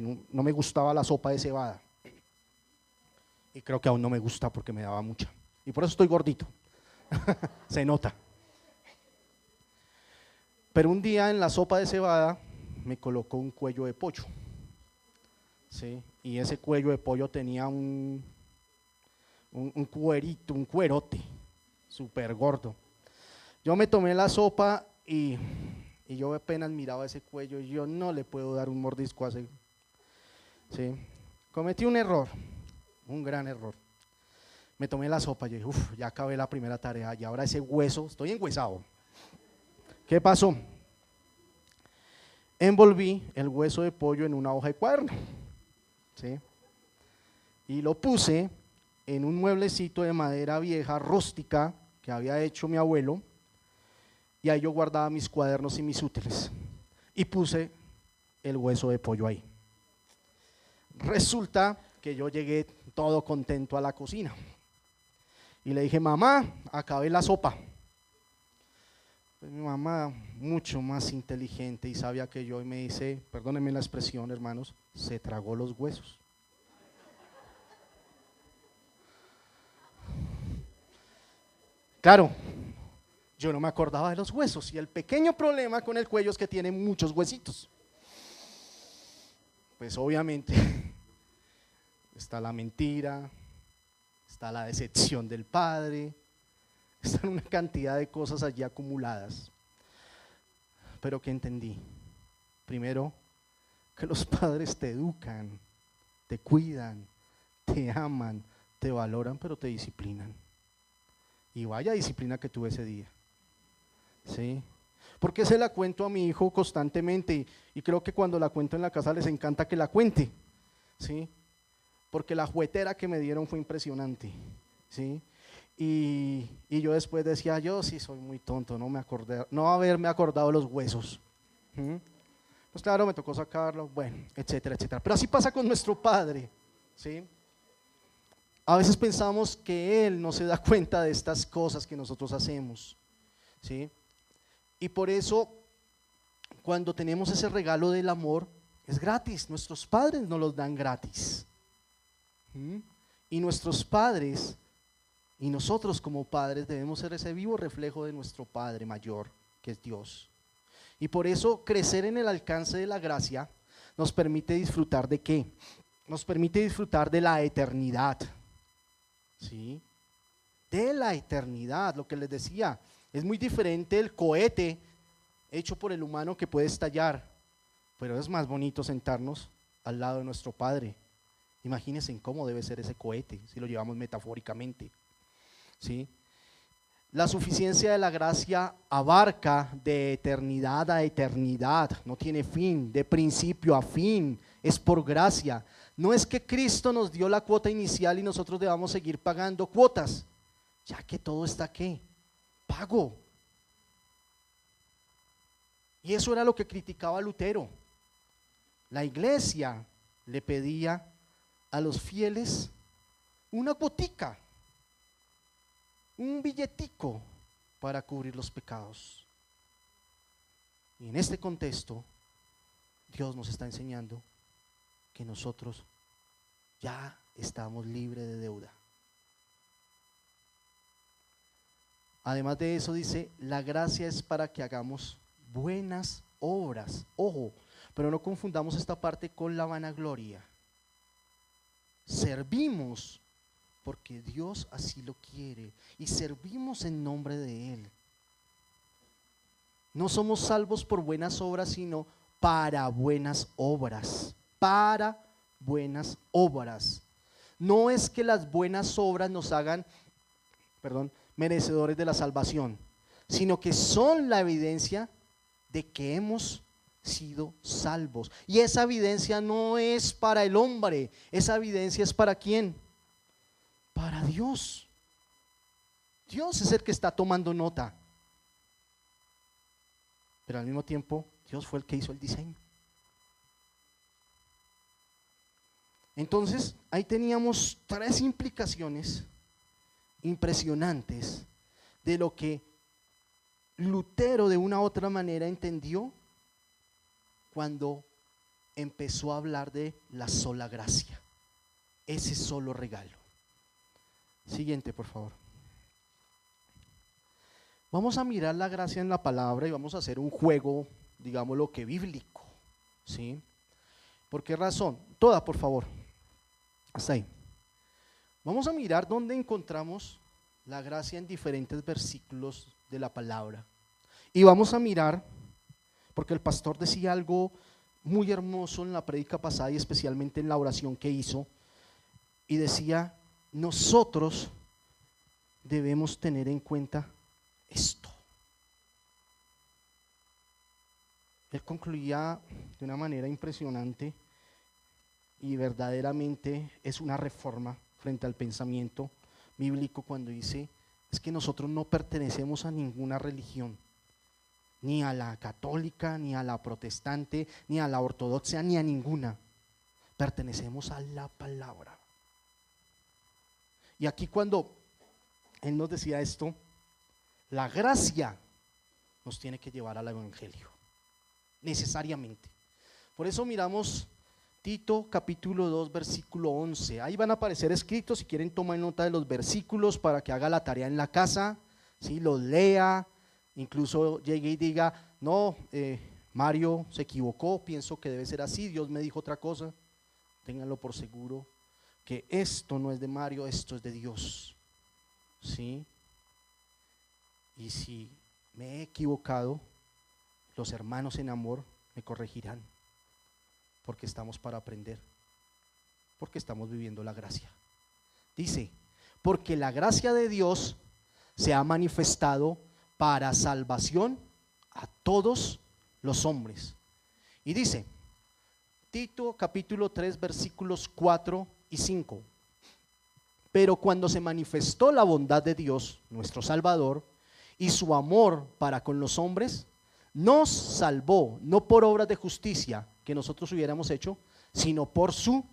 no me gustaba la sopa de cebada. Y creo que aún no me gusta porque me daba mucha. Y por eso estoy gordito. Se nota. Pero un día en la sopa de cebada me colocó un cuello de pollo. ¿Sí? Y ese cuello de pollo tenía un cuerito, un cuerote, súper gordo. Yo me tomé la sopa y yo apenas miraba ese cuello y yo no le puedo dar un mordisco a ese. ¿Sí? Cometí un error, un gran error. Me tomé la sopa y dije, ya acabé la primera tarea y ahora ese hueso, estoy enhuesado. ¿Qué pasó? Envolví el hueso de pollo en una hoja de cuaderno, ¿sí? Y lo puse en un mueblecito de madera vieja, rústica, que había hecho mi abuelo, y ahí yo guardaba mis cuadernos y mis útiles, y puse el hueso de pollo ahí. Resulta que yo llegué todo contento a la cocina, y le dije, mamá, acabé la sopa. Pues mi mamá, mucho más inteligente y sabia que yo, y me dice, perdónenme la expresión, hermanos, se tragó los huesos. Claro, yo no me acordaba de los huesos y el pequeño problema con el cuello es que tiene muchos huesitos. Pues obviamente está la mentira, está la decepción del padre, están una cantidad de cosas allí acumuladas. Pero ¿qué entendí? Primero, que los padres te educan, te cuidan, te aman, te valoran, pero te disciplinan. Y vaya disciplina que tuve ese día. ¿Sí? Porque se la cuento a mi hijo constantemente y creo que cuando la cuento en la casa les encanta que la cuente. ¿Sí? Porque la juguetera que me dieron fue impresionante. ¿Sí? Y yo después decía, yo sí soy muy tonto, no haberme acordado de los huesos. Pues claro, me tocó sacarlo, bueno, etcétera, etcétera. Pero así pasa con nuestro Padre, ¿sí? A veces pensamos que Él no se da cuenta de estas cosas que nosotros hacemos, ¿sí? Y por eso, cuando tenemos ese regalo del amor, es gratis. Nuestros padres nos los dan gratis. Y nuestros padres y nosotros como padres debemos ser ese vivo reflejo de nuestro Padre mayor, que es Dios. Y por eso crecer en el alcance de la gracia nos permite disfrutar ¿de qué? Nos permite disfrutar de la eternidad. ¿Sí? De la eternidad, lo que les decía, es muy diferente el cohete hecho por el humano que puede estallar, pero es más bonito sentarnos al lado de nuestro Padre. Imagínense cómo debe ser ese cohete, si lo llevamos metafóricamente. ¿Sí? La suficiencia de la gracia abarca de eternidad a eternidad, no tiene fin, de principio a fin, es por gracia. No es que Cristo nos dio la cuota inicial y nosotros debamos seguir pagando cuotas, ya que todo está ¿qué? Pago. Y eso era lo que criticaba Lutero. La iglesia le pedía a los fieles una botica, un billetico para cubrir los pecados. Y en este contexto, Dios nos está enseñando que nosotros ya estamos libres de deuda. Además de eso dice, la gracia es para que hagamos buenas obras. Ojo, pero no confundamos esta parte con la vanagloria. Servimos porque Dios así lo quiere y servimos en nombre de Él. No somos salvos por buenas obras, sino para buenas obras. Para buenas obras. No es que las buenas obras nos hagan, merecedores de la salvación, sino que son la evidencia de que hemos sido salvos. Y esa evidencia no es para el hombre, esa evidencia es para ¿quién? Para Dios. Dios es el que está tomando nota, pero al mismo tiempo Dios fue el que hizo el diseño. Entonces ahí teníamos tres implicaciones impresionantes de lo que Lutero de una u otra manera entendió cuando empezó a hablar de la sola gracia, ese solo regalo. Siguiente, por favor. Vamos a mirar la gracia en la palabra y vamos a hacer un juego, digámoslo que bíblico, ¿sí? ¿Por qué razón? Toda, por favor. Hasta ahí. Vamos a mirar dónde encontramos la gracia en diferentes versículos de la palabra. Y vamos a mirar, porque el pastor decía algo muy hermoso en la prédica pasada y especialmente en la oración que hizo, y decía, nosotros debemos tener en cuenta esto. Él concluía de una manera impresionante y verdaderamente es una reforma frente al pensamiento bíblico cuando dice, es que nosotros no pertenecemos a ninguna religión, ni a la católica, ni a la protestante, ni a la ortodoxa, ni a ninguna. Pertenecemos a la palabra. Y aquí cuando él nos decía esto, la gracia nos tiene que llevar al evangelio, necesariamente. Por eso miramos Tito capítulo 2 versículo 11. Ahí van a aparecer escritos, si quieren tomar nota de los versículos para que haga la tarea en la casa, ¿sí? Los lea, incluso llegue y diga, no, Mario se equivocó, pienso que debe ser así, Dios me dijo otra cosa. Ténganlo por seguro que esto no es de Mario, esto es de Dios, ¿sí? Y si me he equivocado, los hermanos en amor me corregirán, porque estamos para aprender, porque estamos viviendo la gracia. Dice, porque la gracia de Dios se ha manifestado para salvación a todos los hombres. Y dice, Tito capítulo 3 versículos 4 y 5. Pero cuando se manifestó la bondad de Dios, nuestro Salvador, y su amor para con los hombres, nos salvó, no por obras de justicia que nosotros hubiéramos hecho, sino por su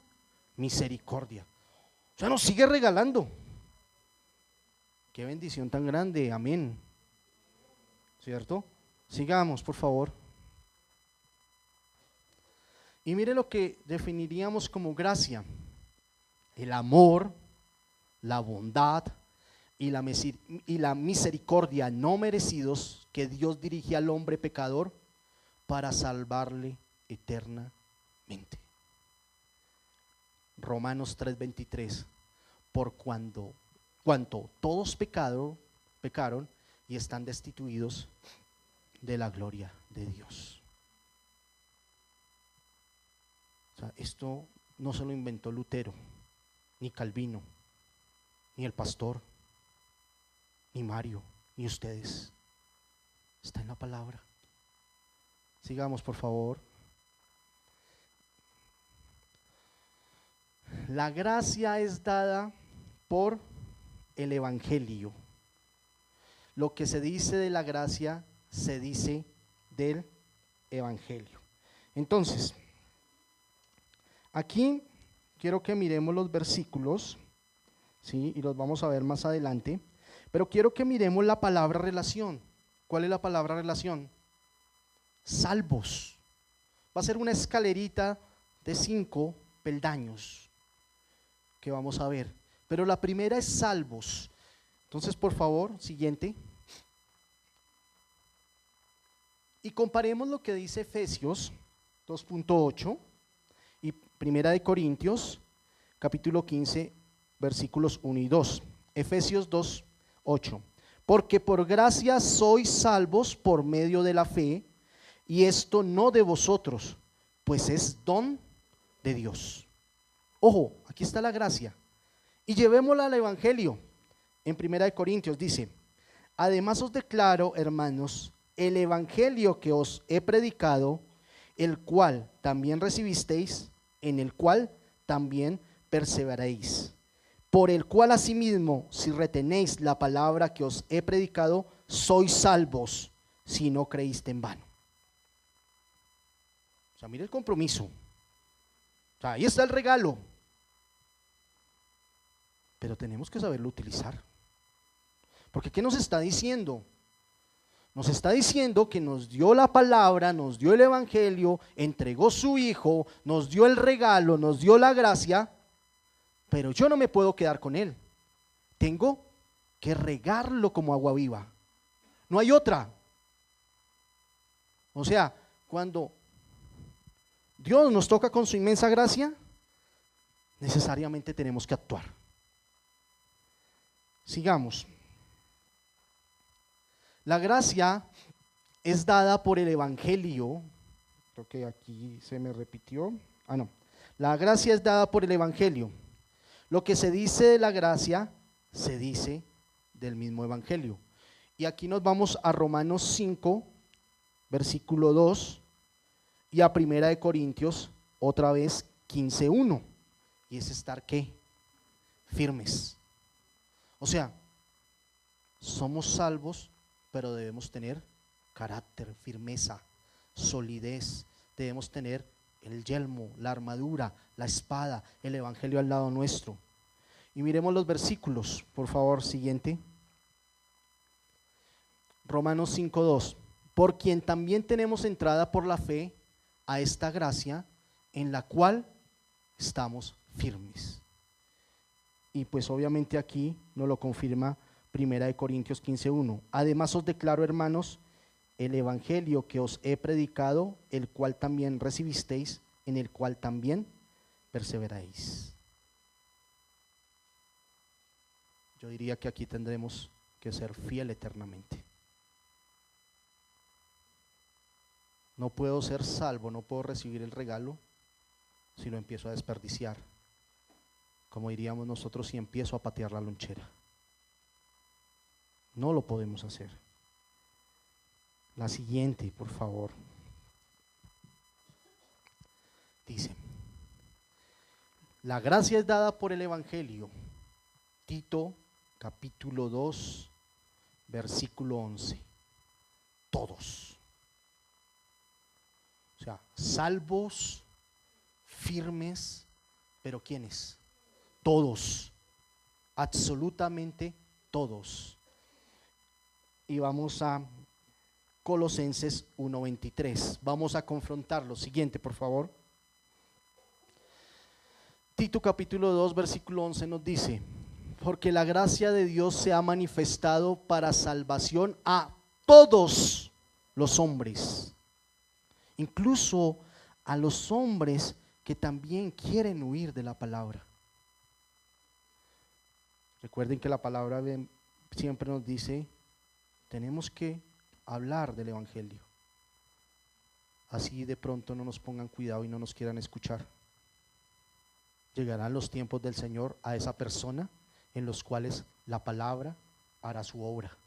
misericordia. O sea, nos sigue regalando. Qué bendición tan grande, amén. ¿Cierto? Sigamos, por favor. Y mire lo que definiríamos como gracia: el amor, la bondad y la misericordia no merecidos que Dios dirige al hombre pecador para salvarle eternamente. Romanos 3:23, por cuanto todos pecaron y están destituidos de la gloria de Dios. O sea, esto no se lo inventó Lutero, ni Calvino, ni el pastor, ni Mario, ni ustedes. Está en la palabra. Sigamos, por favor. La gracia es dada por el evangelio. Lo que se dice de la gracia se dice del evangelio. Entonces, aquí quiero que miremos los versículos, ¿sí? Y los vamos a ver más adelante, pero quiero que miremos la palabra relación. ¿Cuál es la palabra relación? Salvos. Va a ser una escalerita de 5 peldaños que vamos a ver, pero la primera es salvos. Entonces, por favor, siguiente. Y comparemos lo que dice Efesios 2.8 y Primera de Corintios capítulo 15 versículos 1 y 2. Efesios 2:8. Porque por gracia sois salvos por medio de la fe, y esto no de vosotros, pues es don de Dios. Ojo, aquí está la gracia. Y llevémosla al Evangelio. En 1 Corintios dice: además os declaro, hermanos, el Evangelio que os he predicado, el cual también recibisteis, en el cual también perseveraréis, por el cual asimismo, si retenéis la palabra que os he predicado, sois salvos, si no creíste en vano. O sea, mire el compromiso. O sea, ahí está el regalo, pero tenemos que saberlo utilizar. Porque ¿qué nos está diciendo? Nos está diciendo que nos dio la palabra, nos dio el Evangelio, entregó su Hijo, nos dio el regalo, nos dio la gracia, pero yo no me puedo quedar con él. Tengo que regarlo como agua viva. No hay otra. O sea, cuando Dios nos toca con su inmensa gracia, necesariamente tenemos que actuar. Sigamos. La gracia es dada por el Evangelio. Creo que aquí se me repitió. No. La gracia es dada por el Evangelio. Lo que se dice de la gracia, se dice del mismo Evangelio. Y aquí nos vamos a Romanos 5, versículo 2, y a 1 Corintios, otra vez, 15:1. Y es estar, ¿qué? Firmes. O sea, somos salvos, pero debemos tener carácter, firmeza, solidez. Debemos tener el yelmo, la armadura, la espada, el Evangelio al lado nuestro. Y miremos los versículos, por favor, siguiente. Romanos 5:2. Por quien también tenemos entrada por la fe a esta gracia, en la cual estamos firmes. Y pues obviamente aquí nos lo confirma 1 Corintios 15:1. Además os declaro, hermanos, el Evangelio que os he predicado, el cual también recibisteis, en el cual también perseveráis. Yo diría que aquí tendremos que ser fiel eternamente. No puedo ser salvo, no puedo recibir el regalo si lo empiezo a desperdiciar. Como diríamos nosotros, si empiezo a patear la lonchera. No lo podemos hacer. La siguiente, por favor. Dice: la gracia es dada por el Evangelio. Tito, capítulo 2, versículo 11. Todos. O sea, salvos, firmes, pero ¿quiénes? Todos. Absolutamente todos. Y vamos a Colosenses 1:23. Vamos a confrontarlo. Siguiente, por favor. Tito capítulo 2, versículo 11 nos dice: porque la gracia de Dios se ha manifestado para salvación a todos los hombres, incluso a los hombres que también quieren huir de la palabra. Recuerden que la palabra siempre nos dice: tenemos que hablar del Evangelio. Así de pronto no nos pongan cuidado y no nos quieran escuchar. Llegarán los tiempos del Señor a esa persona en los cuales la palabra hará su obra.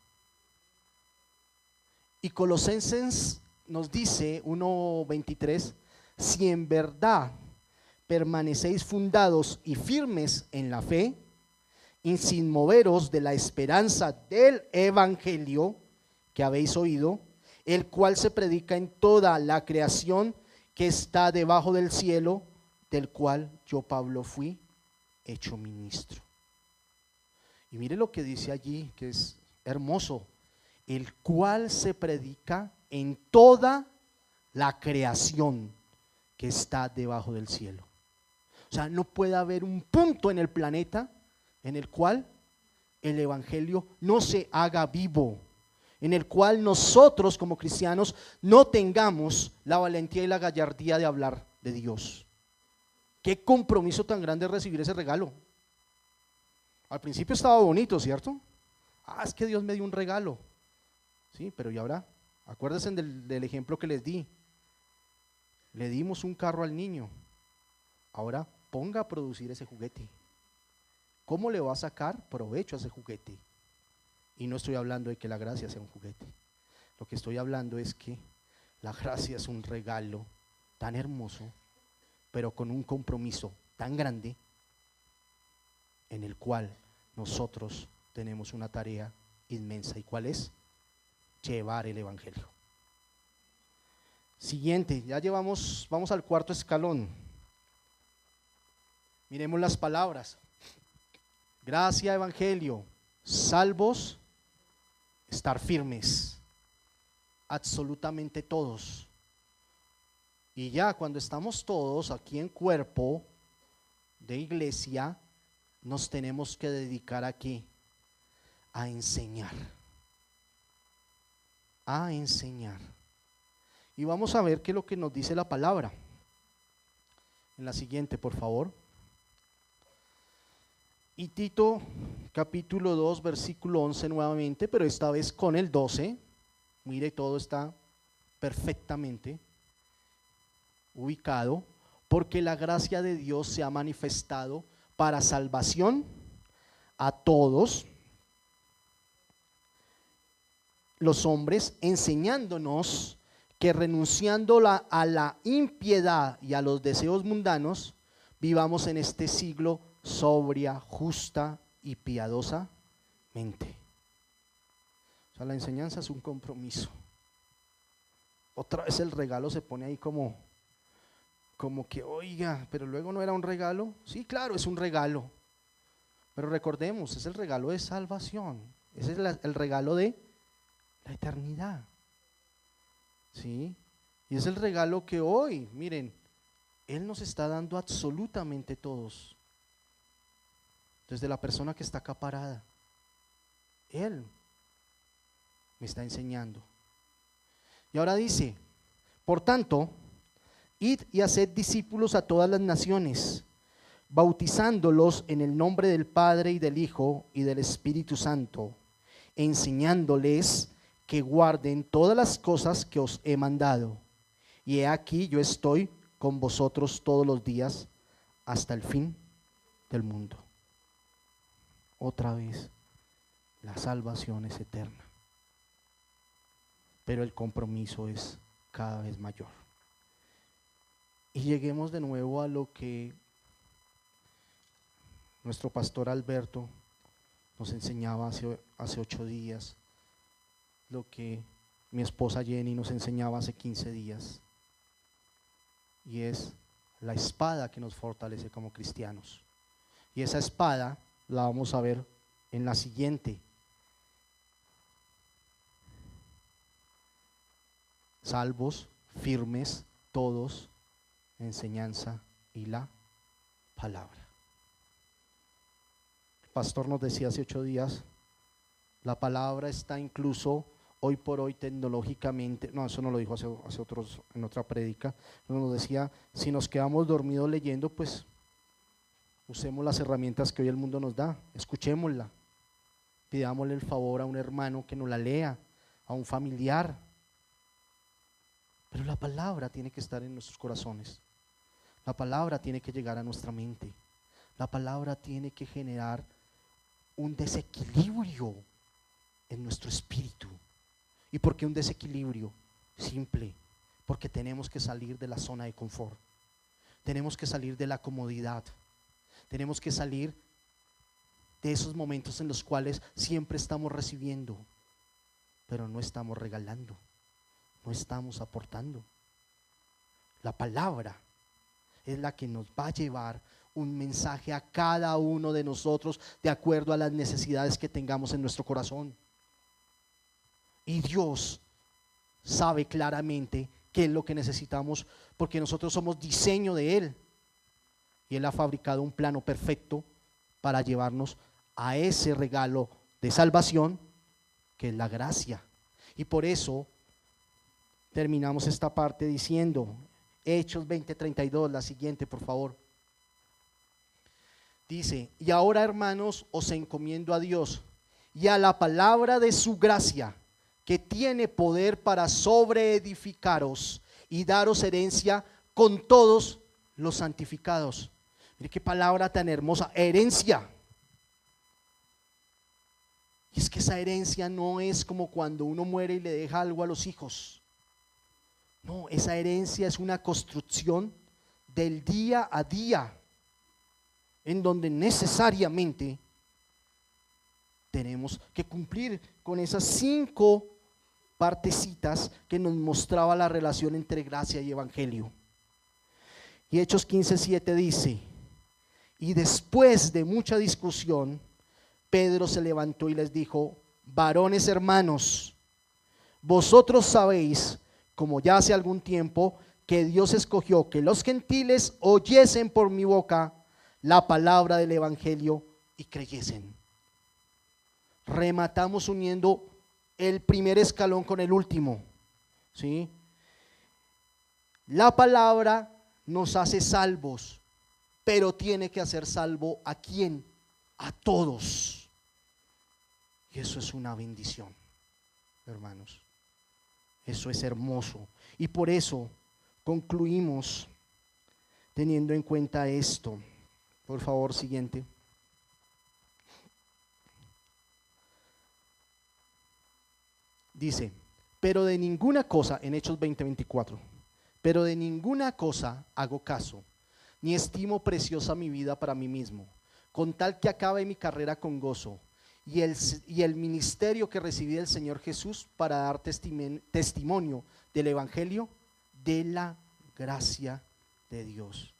Y Colosenses nos dice 1:23: si en verdad permanecéis fundados y firmes en la fe, y sin moveros de la esperanza del Evangelio que habéis oído, el cual se predica en toda la creación que está debajo del cielo, del cual yo, Pablo, fui hecho ministro. Y mire lo que dice allí, que es hermoso: el cual se predica en toda la creación que está debajo del cielo. O sea, no puede haber un punto en el planeta en el cual el Evangelio no se haga vivo, en el cual nosotros como cristianos no tengamos la valentía y la gallardía de hablar de Dios. Qué compromiso tan grande recibir ese regalo. Al principio estaba bonito, ¿cierto? Ah, es que Dios me dio un regalo. Sí, pero ¿y ahora? Acuérdense del ejemplo que les di. Le dimos un carro al niño. Ahora ponga a producir ese juguete. ¿Cómo le va a sacar provecho a ese juguete? Y no estoy hablando de que la gracia sea un juguete. Lo que estoy hablando es que la gracia es un regalo tan hermoso, pero con un compromiso tan grande, en el cual nosotros tenemos una tarea inmensa. ¿Y cuál es? Llevar el evangelio. Siguiente, vamos al cuarto escalón. Miremos las palabras: gracia, evangelio, salvos, estar firmes, absolutamente todos. Y ya cuando estamos todos aquí en cuerpo de iglesia, nos tenemos que dedicar aquí a enseñar. A enseñar. Y vamos a ver qué es lo que nos dice la palabra. En la siguiente, por favor. Y Tito capítulo 2 versículo 11 nuevamente, pero esta vez con el 12. Mire, todo está perfectamente ubicado. Porque la gracia de Dios se ha manifestado para salvación a todos los hombres, enseñándonos que renunciando a la impiedad y a los deseos mundanos, vivamos en este siglo sobria, justa y piadosamente. O sea, la enseñanza es un compromiso. Otra vez el regalo se pone ahí como que, oiga, pero luego no era un regalo. Sí, claro, es un regalo. Pero recordemos, es el regalo de salvación. Ese es el regalo de la eternidad. ¿Sí? Y es el regalo que hoy, miren, Él nos está dando absolutamente todos. Desde la persona que está acá parada, Él me está enseñando. Y ahora dice: por tanto, id y haced discípulos a todas las naciones, bautizándolos en el nombre del Padre y del Hijo y del Espíritu Santo, enseñándoles que guarden todas las cosas que os he mandado. Y he aquí, yo estoy con vosotros todos los días hasta el fin del mundo. Otra vez, la salvación es eterna, pero el compromiso es cada vez mayor. Y lleguemos de nuevo a lo que nuestro pastor Alberto nos enseñaba hace 8 días, lo que mi esposa Jenny nos enseñaba hace 15 días, y es la espada que nos fortalece como cristianos. Y esa espada la vamos a ver en la siguiente. Salvos, firmes, todos, enseñanza y la palabra. El pastor nos decía hace 8 días, la palabra está incluso hoy por hoy tecnológicamente, no, eso no lo dijo en otra prédica, nos decía, si nos quedamos dormidos leyendo, pues usemos las herramientas que hoy el mundo nos da, escuchémosla, pidámosle el favor a un hermano que nos la lea, a un familiar. Pero la palabra tiene que estar en nuestros corazones. La palabra tiene que llegar a nuestra mente. La palabra tiene que generar un desequilibrio en nuestro espíritu. ¿Y por qué un desequilibrio? Simple, porque tenemos que salir de la zona de confort. Tenemos que salir de la comodidad. Tenemos que salir de esos momentos en los cuales siempre estamos recibiendo, pero no estamos regalando. No estamos aportando. La palabra es la que nos va a llevar un mensaje a cada uno de nosotros de acuerdo a las necesidades que tengamos en nuestro corazón. Y Dios sabe claramente qué es lo que necesitamos, porque nosotros somos diseño de Él. Y Él ha fabricado un plano perfecto para llevarnos a ese regalo de salvación que es la gracia. Y por eso terminamos esta parte diciendo, Hechos 20:32, la siguiente por favor. Dice: y ahora, hermanos, os encomiendo a Dios, y a la palabra de su gracia, que tiene poder para sobreedificaros y daros herencia con todos los santificados. Mire qué palabra tan hermosa, herencia. Y es que esa herencia no es como cuando uno muere y le deja algo a los hijos. No, esa herencia es una construcción del día a día, en donde necesariamente tenemos que cumplir con esas 5 partecitas que nos mostraba la relación entre gracia y evangelio. Y Hechos 15:7 dice: y después de mucha discusión, Pedro se levantó y les dijo: varones hermanos, vosotros sabéis, como ya hace algún tiempo, que Dios escogió que los gentiles oyesen por mi boca la palabra del evangelio y creyesen. Rematamos uniendo el primer escalón con el último, ¿sí? La palabra nos hace salvos, pero tiene que hacer salvo ¿a quién? A todos. Y eso es una bendición, hermanos. Eso es hermoso. Y por eso concluimos teniendo en cuenta esto. Por favor, siguiente. Dice: pero de ninguna cosa, en Hechos 20:24, pero de ninguna cosa hago caso, ni estimo preciosa mi vida para mí mismo, con tal que acabe mi carrera con gozo y el ministerio que recibí del Señor Jesús para dar testimonio del evangelio de la gracia de Dios.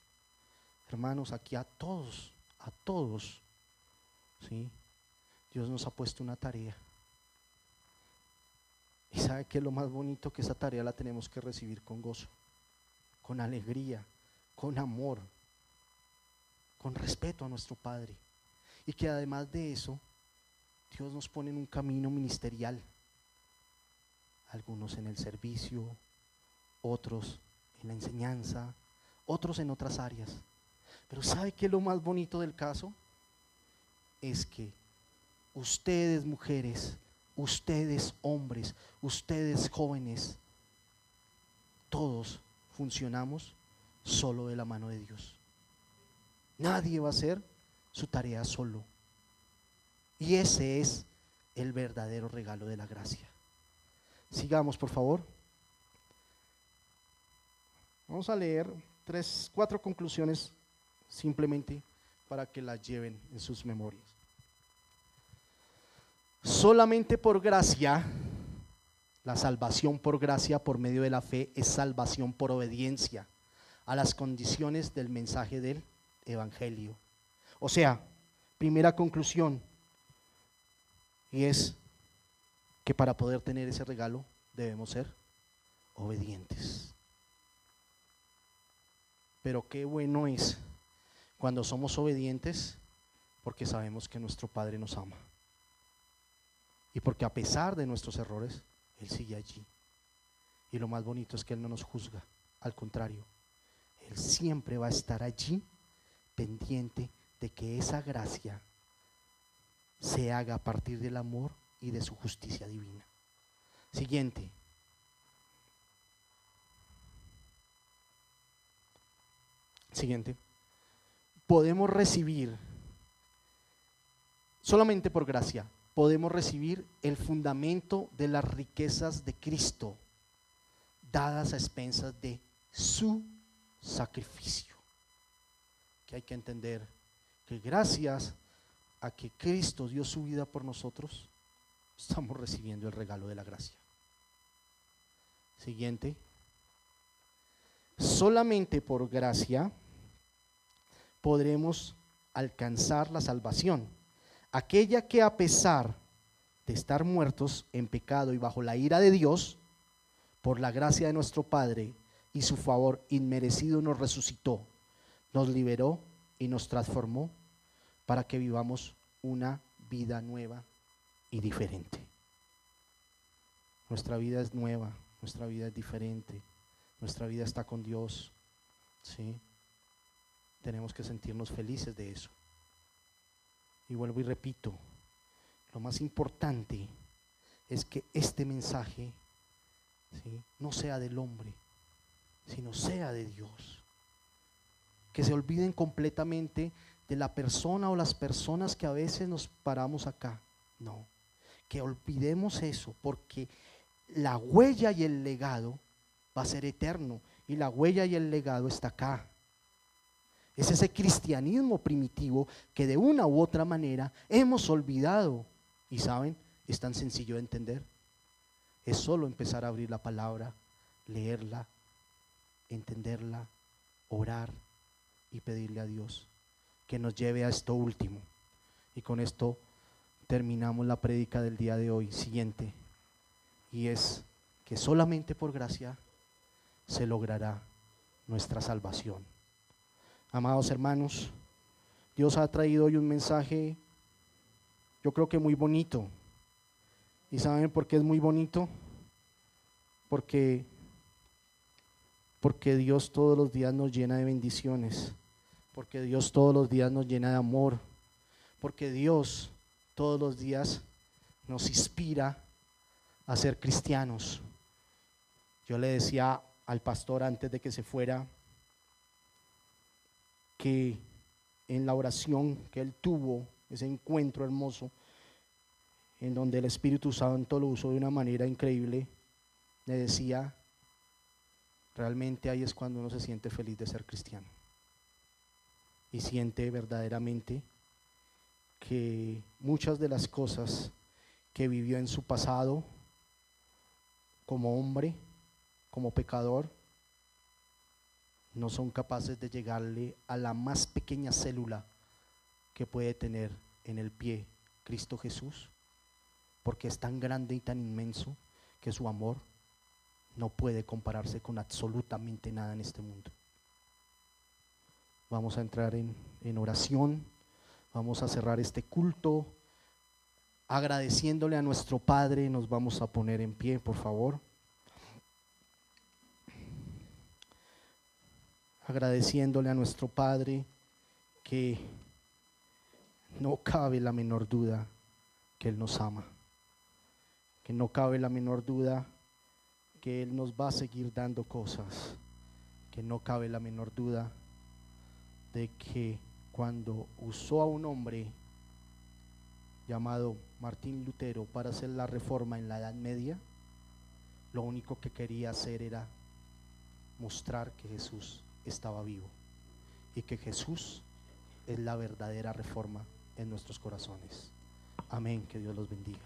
Hermanos, aquí a todos, ¿sí? Dios nos ha puesto una tarea. Y sabe que es lo más bonito, que esa tarea la tenemos que recibir con gozo, con alegría, con amor, con respeto a nuestro Padre. Y que además de eso, Dios nos pone en un camino ministerial. Algunos en el servicio, otros en la enseñanza, otros en otras áreas. Pero ¿sabe qué es lo más bonito del caso? Es que ustedes mujeres, ustedes hombres, ustedes jóvenes, todos funcionamos solo de la mano de Dios. Nadie va a hacer su tarea solo. Y ese es el verdadero regalo de la gracia. Sigamos, por favor. Vamos a leer 4 conclusiones simplemente para que las lleven en sus memorias. Solamente por gracia, la salvación por gracia por medio de la fe es salvación por obediencia a las condiciones del mensaje del evangelio. O sea, primera conclusión, y es que para poder tener ese regalo debemos ser obedientes. Pero qué bueno es cuando somos obedientes, porque sabemos que nuestro Padre nos ama. Y porque a pesar de nuestros errores, Él sigue allí. Y lo más bonito es que Él no nos juzga, al contrario, Él siempre va a estar allí pendiente de que esa gracia se haga a partir del amor y de su justicia divina. Siguiente. Podemos recibir, solamente por gracia, podemos recibir el fundamento de las riquezas de Cristo, dadas a expensas de su sacrificio. Que hay que entender que gracias a que Cristo dio su vida por nosotros, estamos recibiendo el regalo de la gracia. Siguiente. Solamente por gracia podremos alcanzar la salvación, aquella que a pesar de estar muertos en pecado y bajo la ira de Dios, por la gracia de nuestro Padre y su favor inmerecido nos resucitó, nos liberó y nos transformó para que vivamos una vida nueva y diferente. Nuestra vida es nueva, nuestra vida es diferente, nuestra vida está con Dios, ¿sí? Tenemos que sentirnos felices de eso. Y vuelvo y repito, lo más importante es que este mensaje, ¿sí?, no sea del hombre, sino sea de Dios. Que se olviden completamente de la persona o las personas que a veces nos paramos acá. No, que olvidemos eso, porque la huella y el legado va a ser eterno, y la huella y el legado está acá. Es ese cristianismo primitivo que de una u otra manera hemos olvidado. Y saben, es tan sencillo de entender. Es solo empezar a abrir la palabra, leerla, entenderla, orar y pedirle a Dios que nos lleve a esto último. Y con esto terminamos la prédica del día de hoy, siguiente, y es que solamente por gracia se logrará nuestra salvación. Amados hermanos, Dios ha traído hoy un mensaje, yo creo que muy bonito. ¿Y saben por qué es muy bonito? Porque Dios todos los días nos llena de bendiciones, porque Dios todos los días nos llena de amor, porque Dios todos los días nos inspira a ser cristianos. Yo le decía al pastor antes de que se fuera que en la oración que él tuvo, ese encuentro hermoso, en donde el Espíritu Santo lo usó de una manera increíble, le decía, realmente ahí es cuando uno se siente feliz de ser cristiano y siente verdaderamente que muchas de las cosas que vivió en su pasado como hombre, como pecador, no son capaces de llegarle a la más pequeña célula que puede tener en el pie Cristo Jesús, porque es tan grande y tan inmenso que su amor no puede compararse con absolutamente nada en este mundo. Vamos a entrar en oración, vamos a cerrar este culto agradeciéndole a nuestro Padre. Nos vamos a poner en pie, por favor. Agradeciéndole a nuestro Padre que no cabe la menor duda que Él nos ama, que no cabe la menor duda que Él nos va a seguir dando cosas, que no cabe la menor duda de que cuando usó a un hombre llamado Martín Lutero para hacer la reforma en la Edad Media, lo único que quería hacer era mostrar que Jesús estaba vivo y que Jesús es la verdadera reforma en nuestros corazones. Amén, que Dios los bendiga.